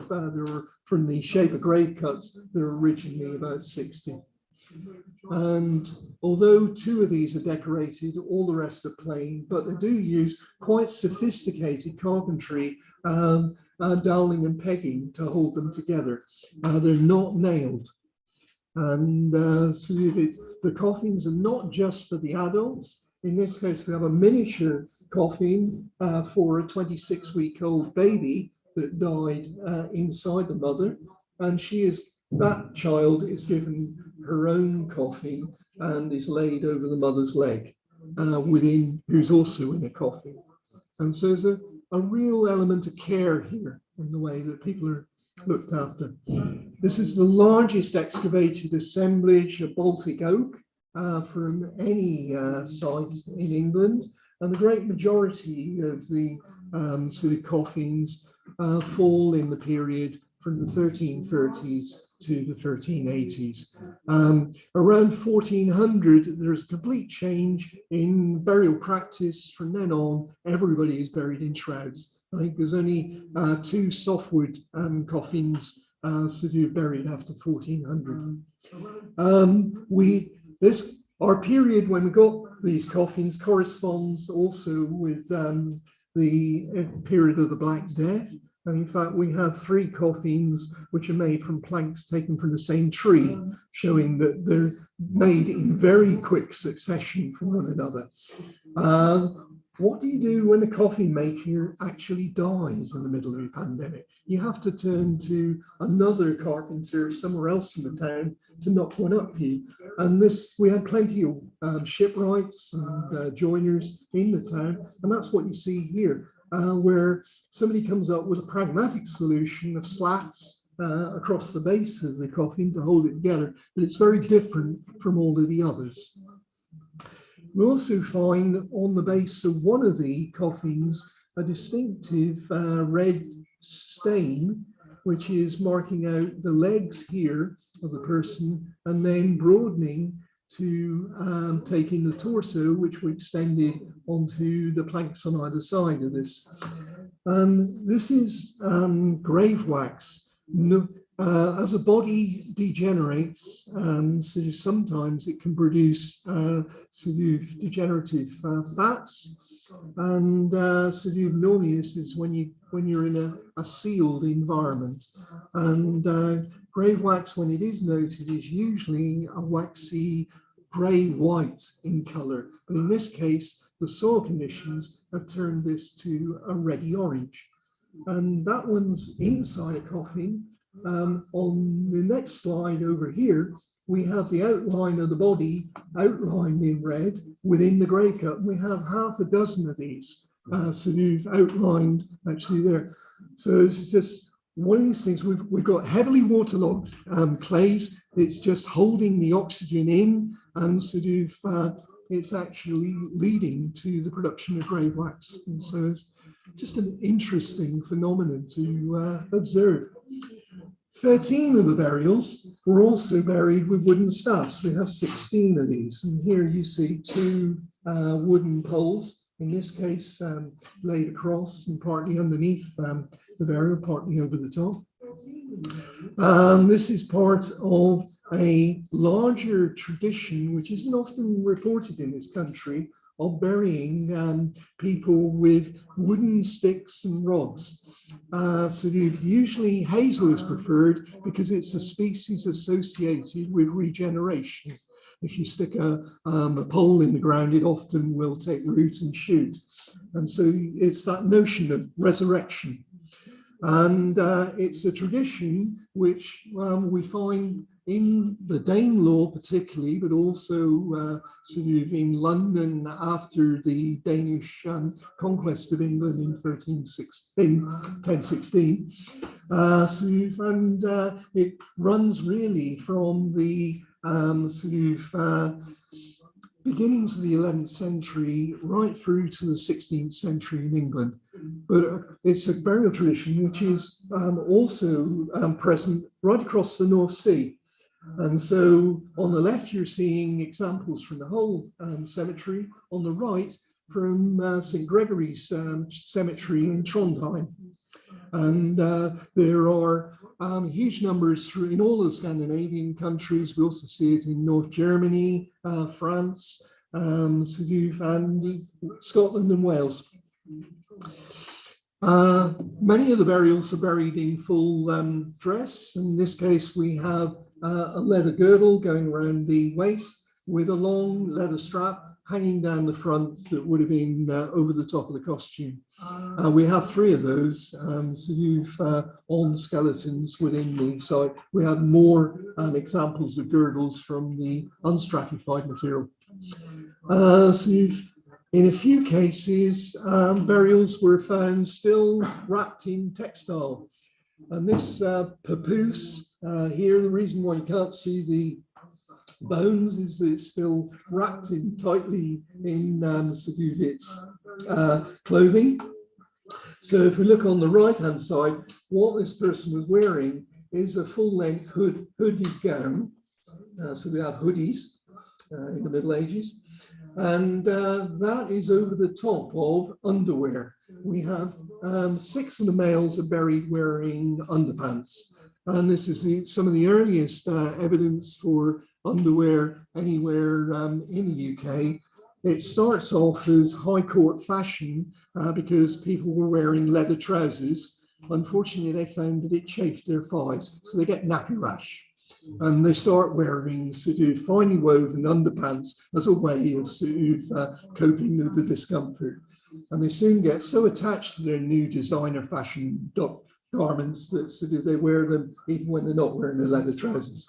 there were, from the shape of grave cuts, there were originally about 60. And although 2 of these are decorated, all the rest are plain, but they do use quite sophisticated carpentry, doweling and pegging to hold them together. They're not nailed. And the coffins are not just for the adults. In this case, we have a miniature coffin for a 26-week-old baby that died inside the mother, and that child is given her own coffin and is laid over the mother's leg, who's also in a coffin. And so there's a real element of care here in the way that people are looked after. This is the largest excavated assemblage of Baltic oak from any site in England, and the great majority of the coffins fall in the period from the 1330s to the 1380s. Around 1400, there's a complete change in burial practice. From then on, everybody is buried in shrouds. I think there's only 2 softwood coffins buried after 1400. Our period when we got these coffins corresponds also with the period of the Black Death. And in fact, we have 3 coffins which are made from planks taken from the same tree, showing that they're made in very quick succession from one another. What do you do when a coffin maker actually dies in the middle of a pandemic? You have to turn to another carpenter somewhere else in the town to knock one up here. And we had plenty of shipwrights and joiners in the town, and that's what you see here, where somebody comes up with a pragmatic solution of slats across the base of the coffin to hold it together, but it's very different from all of the others. We also find on the base of one of the coffins a distinctive red stain, which is marking out the legs here of the person and then broadening to take in the torso, which we extended onto the planks on either side of this. This is grave wax. As a body degenerates, so sometimes it can produce sort of degenerative fats, and sort of normally this is when you're in a sealed environment. And grave wax, when it is noted, is usually a waxy grey-white in colour, but in this case, the soil conditions have turned this to a reddy orange. And that one's inside a coffin. On the next slide over here, we have the outline of the body outlined in red within the grave cut. We have half a dozen of these sort of outlined actually there. So it's just one of these things. We've got heavily waterlogged clays. It's just holding the oxygen in, and sort of it's actually leading to the production of grave wax. And so it's just an interesting phenomenon to observe. 13 of the burials were also buried with wooden staffs. We have 16 of these, and here you see 2 wooden poles, in this case laid across and partly underneath the burial, partly over the top. This is part of a larger tradition, which isn't often reported in this country, of burying people with wooden sticks and rods. So usually hazel is preferred because it's a species associated with regeneration. If you stick a pole in the ground, it often will take root and shoot. And so it's that notion of resurrection. And it's a tradition which we find in the Danelaw particularly, but also sort of in London after the Danish conquest of England in 1016. And it runs really from the sort of beginnings of the 11th century right through to the 16th century in England. But it's a burial tradition which is also present right across the North Sea. And so on the left, you're seeing examples from the whole cemetery. On the right, from St. Gregory's cemetery in Trondheim. And there are huge numbers in all the Scandinavian countries. We also see it in North Germany, France, and Scotland and Wales. Many of the burials are buried in full dress. In this case, we have a leather girdle going around the waist with a long leather strap hanging down the front that would have been over the top of the costume. We have 3 of those on skeletons within the site. We have more examples of girdles from the unstratified material. In a few cases, burials were found still wrapped in textile. And this papoose here, the reason why you can't see the bones is that it's still wrapped in tightly in its clothing. So if we look on the right-hand side, what this person was wearing is a full-length hooded gown. So we have hoodies in the Middle Ages. And that is over the top of underwear. We have 6 of the males are buried wearing underpants. And this is some of the earliest evidence for underwear anywhere in the UK. It starts off as high court fashion because people were wearing leather trousers. unfortunately, they found that it chafed their thighs, so they get nappy rash. And they start wearing sort of finely woven underpants as a way of sort of coping with the discomfort. And they soon get so attached to their new designer fashion garments that sort of they wear them even when they're not wearing their leather trousers.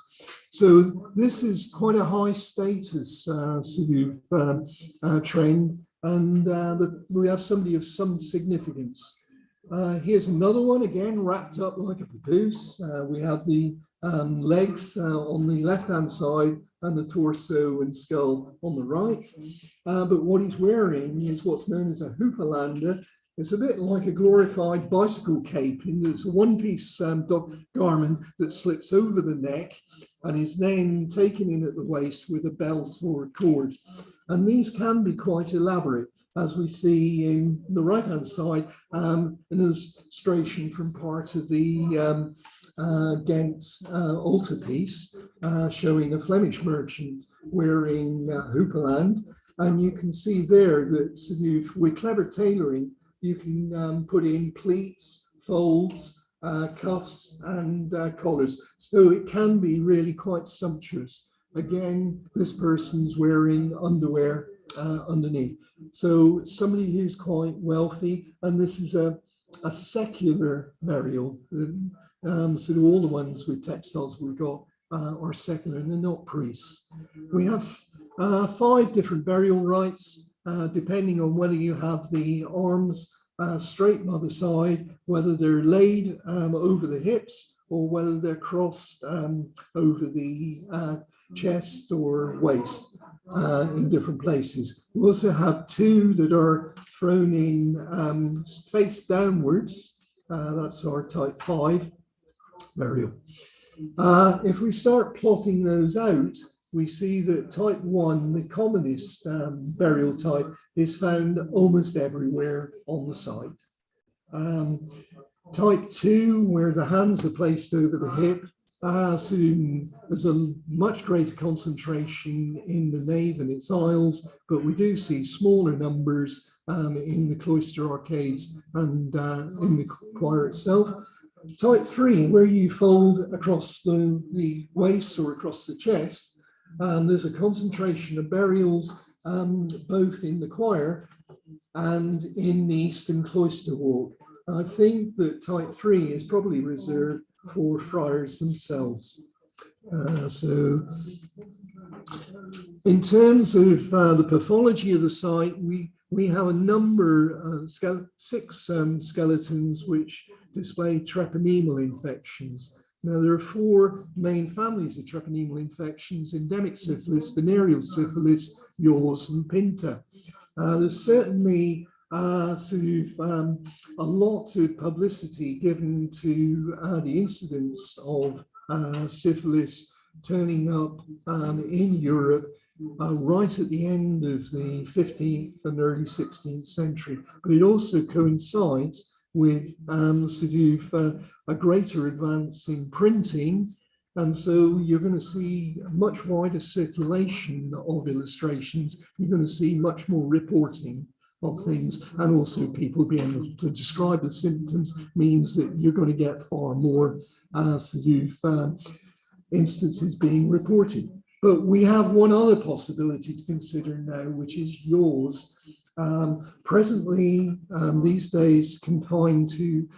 So this is quite a high status sort of trend, and we have somebody of some significance. Here's another one, again wrapped up like a papoose. We have the legs on the left-hand side and the torso and skull on the right. But what he's wearing is what's known as a hoopalander. It's a bit like a glorified bicycle cape, and it's a one-piece garment that slips over the neck and is then taken in at the waist with a belt or a cord. And these can be quite elaborate, as we see in the right-hand side, an illustration from part of the Ghent altarpiece, showing a Flemish merchant wearing hoopaland. And you can see there that with clever tailoring, you can put in pleats, folds, cuffs, and collars. So it can be really quite sumptuous. Again, this person's wearing underwear underneath. So somebody who's quite wealthy, and this is a secular burial. So all the ones with textiles we've got are secular, and they're not priests. We have 5 different burial rites, depending on whether you have the arms straight by the side, whether they're laid over the hips, or whether they're crossed over the chest or waist in different places. We also have 2 that are thrown in face downwards. That's our type 5 burial. If we start plotting those out, we see that type 1, the commonest burial type, is found almost everywhere on the site. Type 2, where the hands are placed over the hip, so there's a much greater concentration in the nave and its aisles, but we do see smaller numbers in the cloister arcades and in the choir itself. Type 3, where you fold across the waist or across the chest, there's a concentration of burials both in the choir and in the eastern cloister walk. I think that type 3 is probably reserved for friars themselves. So in terms of the pathology of the site, we have a number, 6 skeletons which display treponemal infections. Now, there are 4 main families of treponemal infections: endemic syphilis, venereal syphilis, yaws, and pinta. There's certainly a lot of publicity given to the incidence of syphilis turning up in Europe right at the end of the 15th and early 16th century. But it also coincides with a greater advance in printing. And so you're going to see a much wider circulation of illustrations. You're going to see much more reporting of things, and also people being able to describe the symptoms means that you're going to get far more instances being reported. But we have one other possibility to consider now, which is yaws. Presently, these days, confined to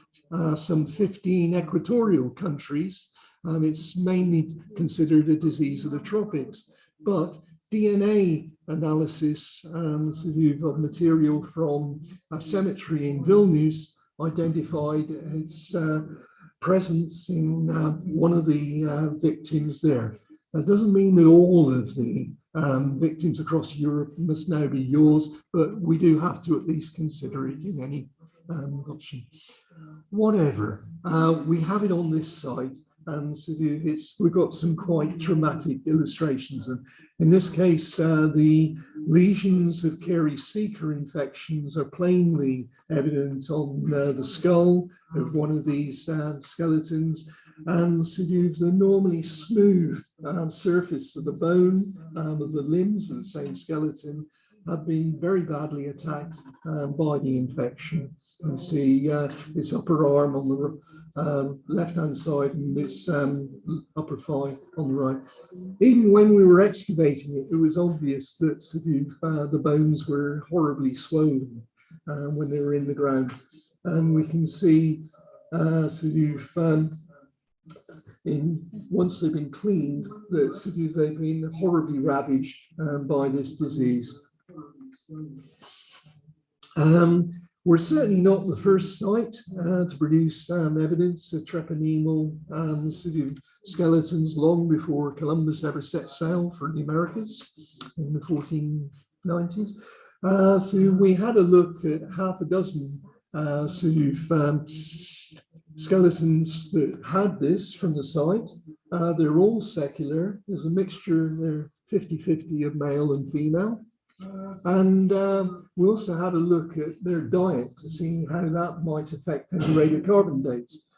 some 15 equatorial countries. It's mainly considered a disease of the tropics, but DNA analysis of material from a cemetery in Vilnius identified its presence in one of the victims there. That doesn't mean that all of the victims across Europe must now be yours, but we do have to at least consider it in any option. Whatever, we have it on this site, and we've got some quite dramatic illustrations. And in this case, the lesions of Carey-Seeker infections are plainly evident on the skull of one of these skeletons, and the normally smooth surface of the bone of the limbs of the same skeleton have been very badly attacked by the infection. You see this upper arm on the left-hand side and this upper thigh on the right. Even when we were excavating it, it was obvious that the bones were horribly swollen when they were in the ground. And we can see once they've been cleaned, that they've been horribly ravaged by this disease. We're certainly not the first site to produce evidence of treponemal skeletons long before Columbus ever set sail for the Americas in the 1490s. So we had a look at half a dozen skeletons that had this from the site. They're all secular. There's a mixture, they're 50-50 of male and female. And we also had a look at their diet to see how that might affect any radiocarbon dates.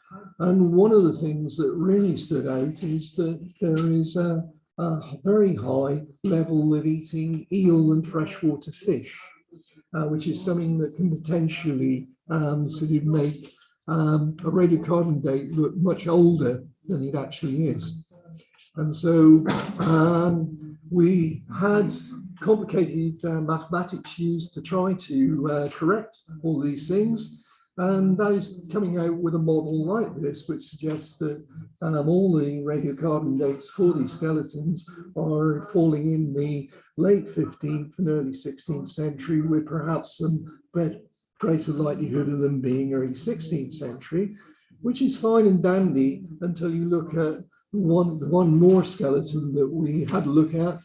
And one of the things that really stood out is that there is a very high level of eating eel and freshwater fish, which is something that can potentially make a radiocarbon date look much older than it actually is. And so we had complicated mathematics used to try to correct all these things. And that is coming out with a model like this, which suggests that all the radiocarbon dates for these skeletons are falling in the late 15th and early 16th century, with perhaps some greater likelihood of them being early 16th century, which is fine and dandy until you look at one more skeleton that we had a look at,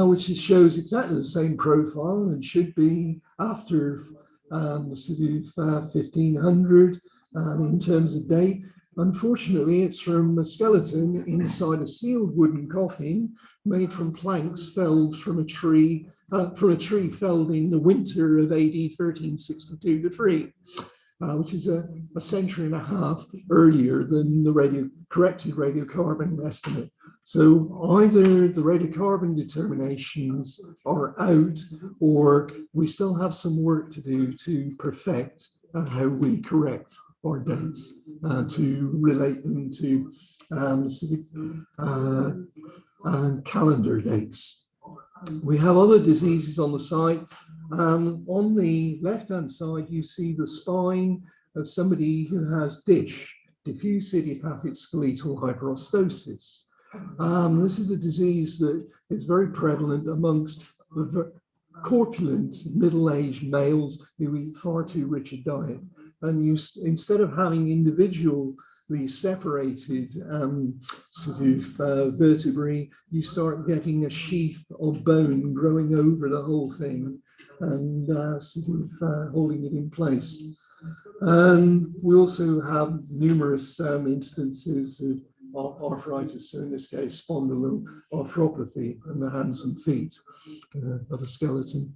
which shows exactly the same profile and should be after 1500 in terms of date. Unfortunately, it's from a skeleton inside a sealed wooden coffin made from planks felled from a tree felled in the winter of AD 1362 to 3. Which is a century and a half earlier than the corrected radiocarbon estimate. So either the radiocarbon determinations are out, or we still have some work to do to perfect how we correct our dates to relate them to calendar dates. We have other diseases on the site. On the left-hand side, you see the spine of somebody who has diffuse idiopathic skeletal hyperostosis. This is a disease that is very prevalent amongst the corpulent middle-aged males who eat far too rich a diet. And instead of having individually separated vertebrae, you start getting a sheath of bone growing over the whole thing and holding it in place. And we also have numerous instances of arthritis, so in this case spondyloarthropathy in the hands and feet of a skeleton.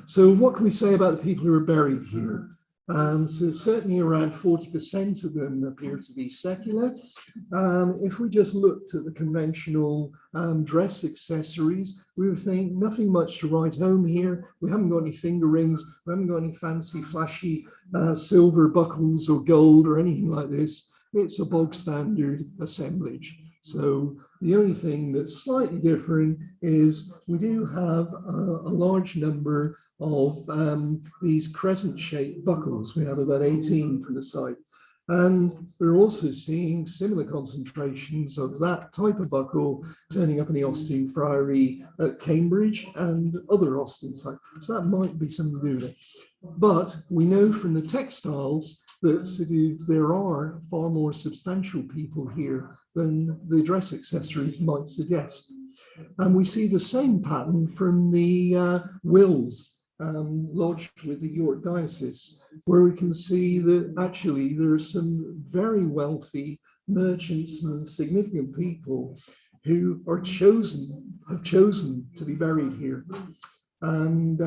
So what can we say about the people who are buried here? So certainly around 40% of them appear to be secular. If we just looked at the conventional dress accessories, we would think nothing much to write home here. We haven't got any finger rings, we haven't got any fancy flashy silver buckles or gold or anything like this. It's a bog standard assemblage. So the only thing that's slightly different is we do have a large number of these crescent-shaped buckles. We have about 18 for the site. And we're also seeing similar concentrations of that type of buckle turning up in the Austin Friary at Cambridge and other Austin sites. So that might be something to do with it. But we know from the textiles that there are far more substantial people here than the dress accessories might suggest. And we see the same pattern from the wills lodged with the York Diocese, where we can see that actually there are some very wealthy merchants and significant people who have chosen to be buried here. And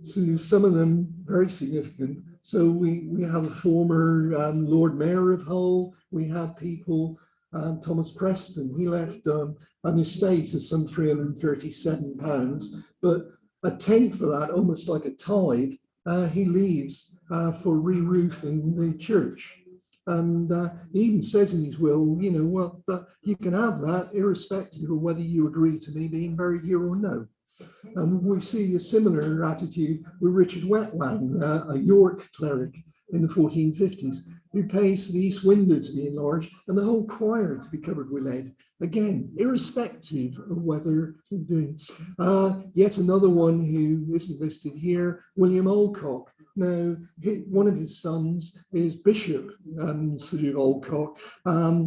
so some of them very significant. So we have a former Lord Mayor of Hull. We have people, Thomas Preston, he left an estate of some £337, but a tenth of that, almost like a tithe, he leaves for re-roofing the church. And he even says in his will, you know, well, you can have that irrespective of whether you agree to me being buried here or no. And we see a similar attitude with Richard Wetwang, a York cleric in the 1450s, who pays for the east window to be enlarged and the whole choir to be covered with lead. Again, irrespective of whether you're doing. Yet another one who isn't listed here, William Alcock. Now, one of his sons is Bishop Sir Alcock,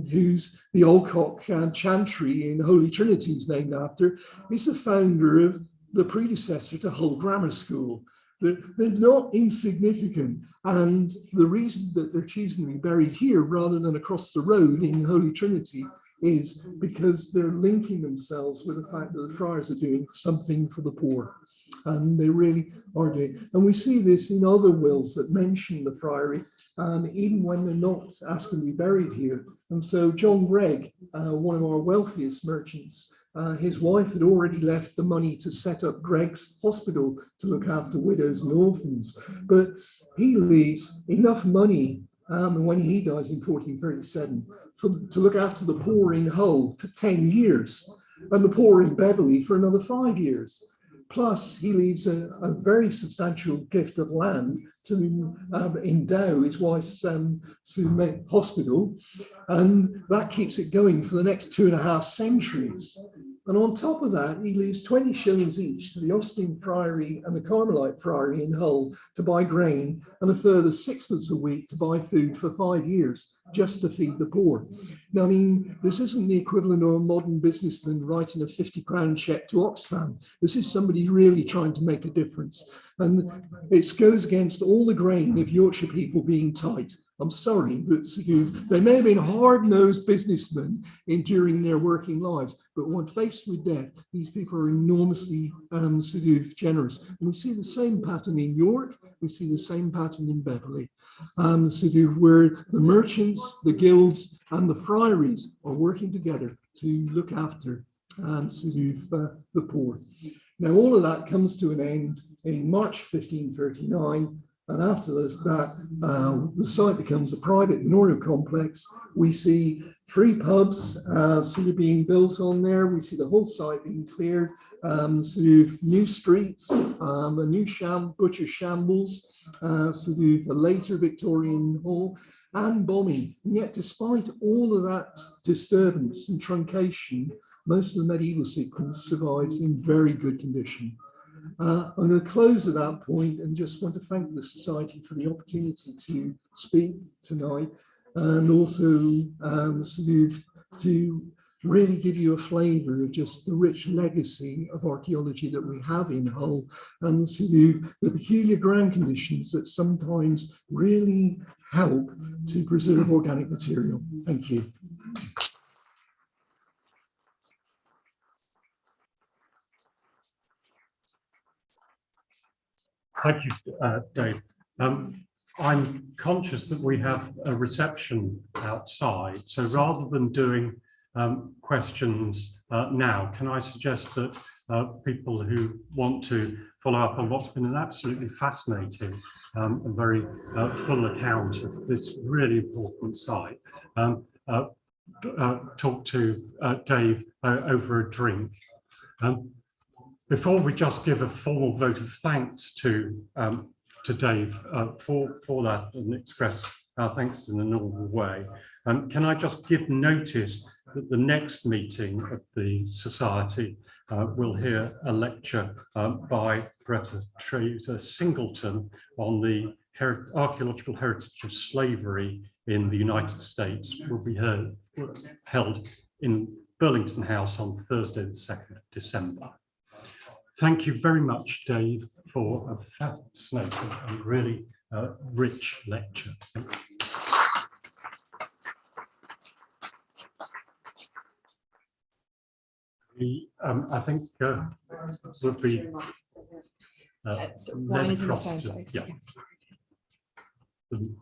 who's the Alcock Chantry in Holy Trinity is named after. He's the founder of the predecessor to Hull Grammar School. They're not insignificant, and the reason that they're choosing to be buried here rather than across the road in Holy Trinity is because they're linking themselves with the fact that the friars are doing something for the poor, and they really are doing. And we see this in other wills that mention the friary, even when they're not asking to be buried here. And so John Gregg, one of our wealthiest merchants, his wife had already left the money to set up Gregg's Hospital to look after widows and orphans, but he leaves enough money when he dies in 1437 to look after the poor in Hull for 10 years and the poor in Beverley for another 5 years. Plus, he leaves a very substantial gift of land to endow his wife's hospital, and that keeps it going for the next 2.5 centuries. And on top of that, he leaves 20 shillings each to the Austin Friary and the Carmelite Friary in Hull to buy grain, and a further 6pence a week to buy food for 5 years, just to feed the poor. Now, I mean, this isn't the equivalent of a modern businessman writing a £50 check to Oxfam. This is somebody really trying to make a difference. And it goes against all the grain of Yorkshire people being tight. I'm sorry, but they may have been hard-nosed businessmen during their working lives, but when faced with death, these people are enormously generous. And we see the same pattern in York, we see the same pattern in Beverley, where the merchants, the guilds, and the friaries are working together to look after the poor. Now, all of that comes to an end in March 1539. And after that, the site becomes a private manorial complex. We see 3 pubs being built on there. We see the whole site being cleared, new streets, a new butcher shambles, a later Victorian hall, and bombing. And yet, despite all of that disturbance and truncation, most of the medieval sequence survives in very good condition. I'm going to close at that point and just want to thank the Society for the opportunity to speak tonight, and also to really give you a flavour of just the rich legacy of archaeology that we have in Hull, and the peculiar ground conditions that sometimes really help to preserve organic material. Thank you. Thank you, Dave. I'm conscious that we have a reception outside, so rather than doing questions now, can I suggest that people who want to follow up on what's been an absolutely fascinating and very full account of this really important site, talk to Dave over a drink. Before we just give a formal vote of thanks to Dave for that and express our thanks in a normal way, can I just give notice that the next meeting of the Society will hear a lecture by Professor Teresa Singleton on the archaeological heritage of slavery in the United States. Will be held in Burlington House on Thursday, the 2nd of December. Thank you very much, Dave, for a fascinating and really rich lecture. I think would be wine is in the same place. Yeah. The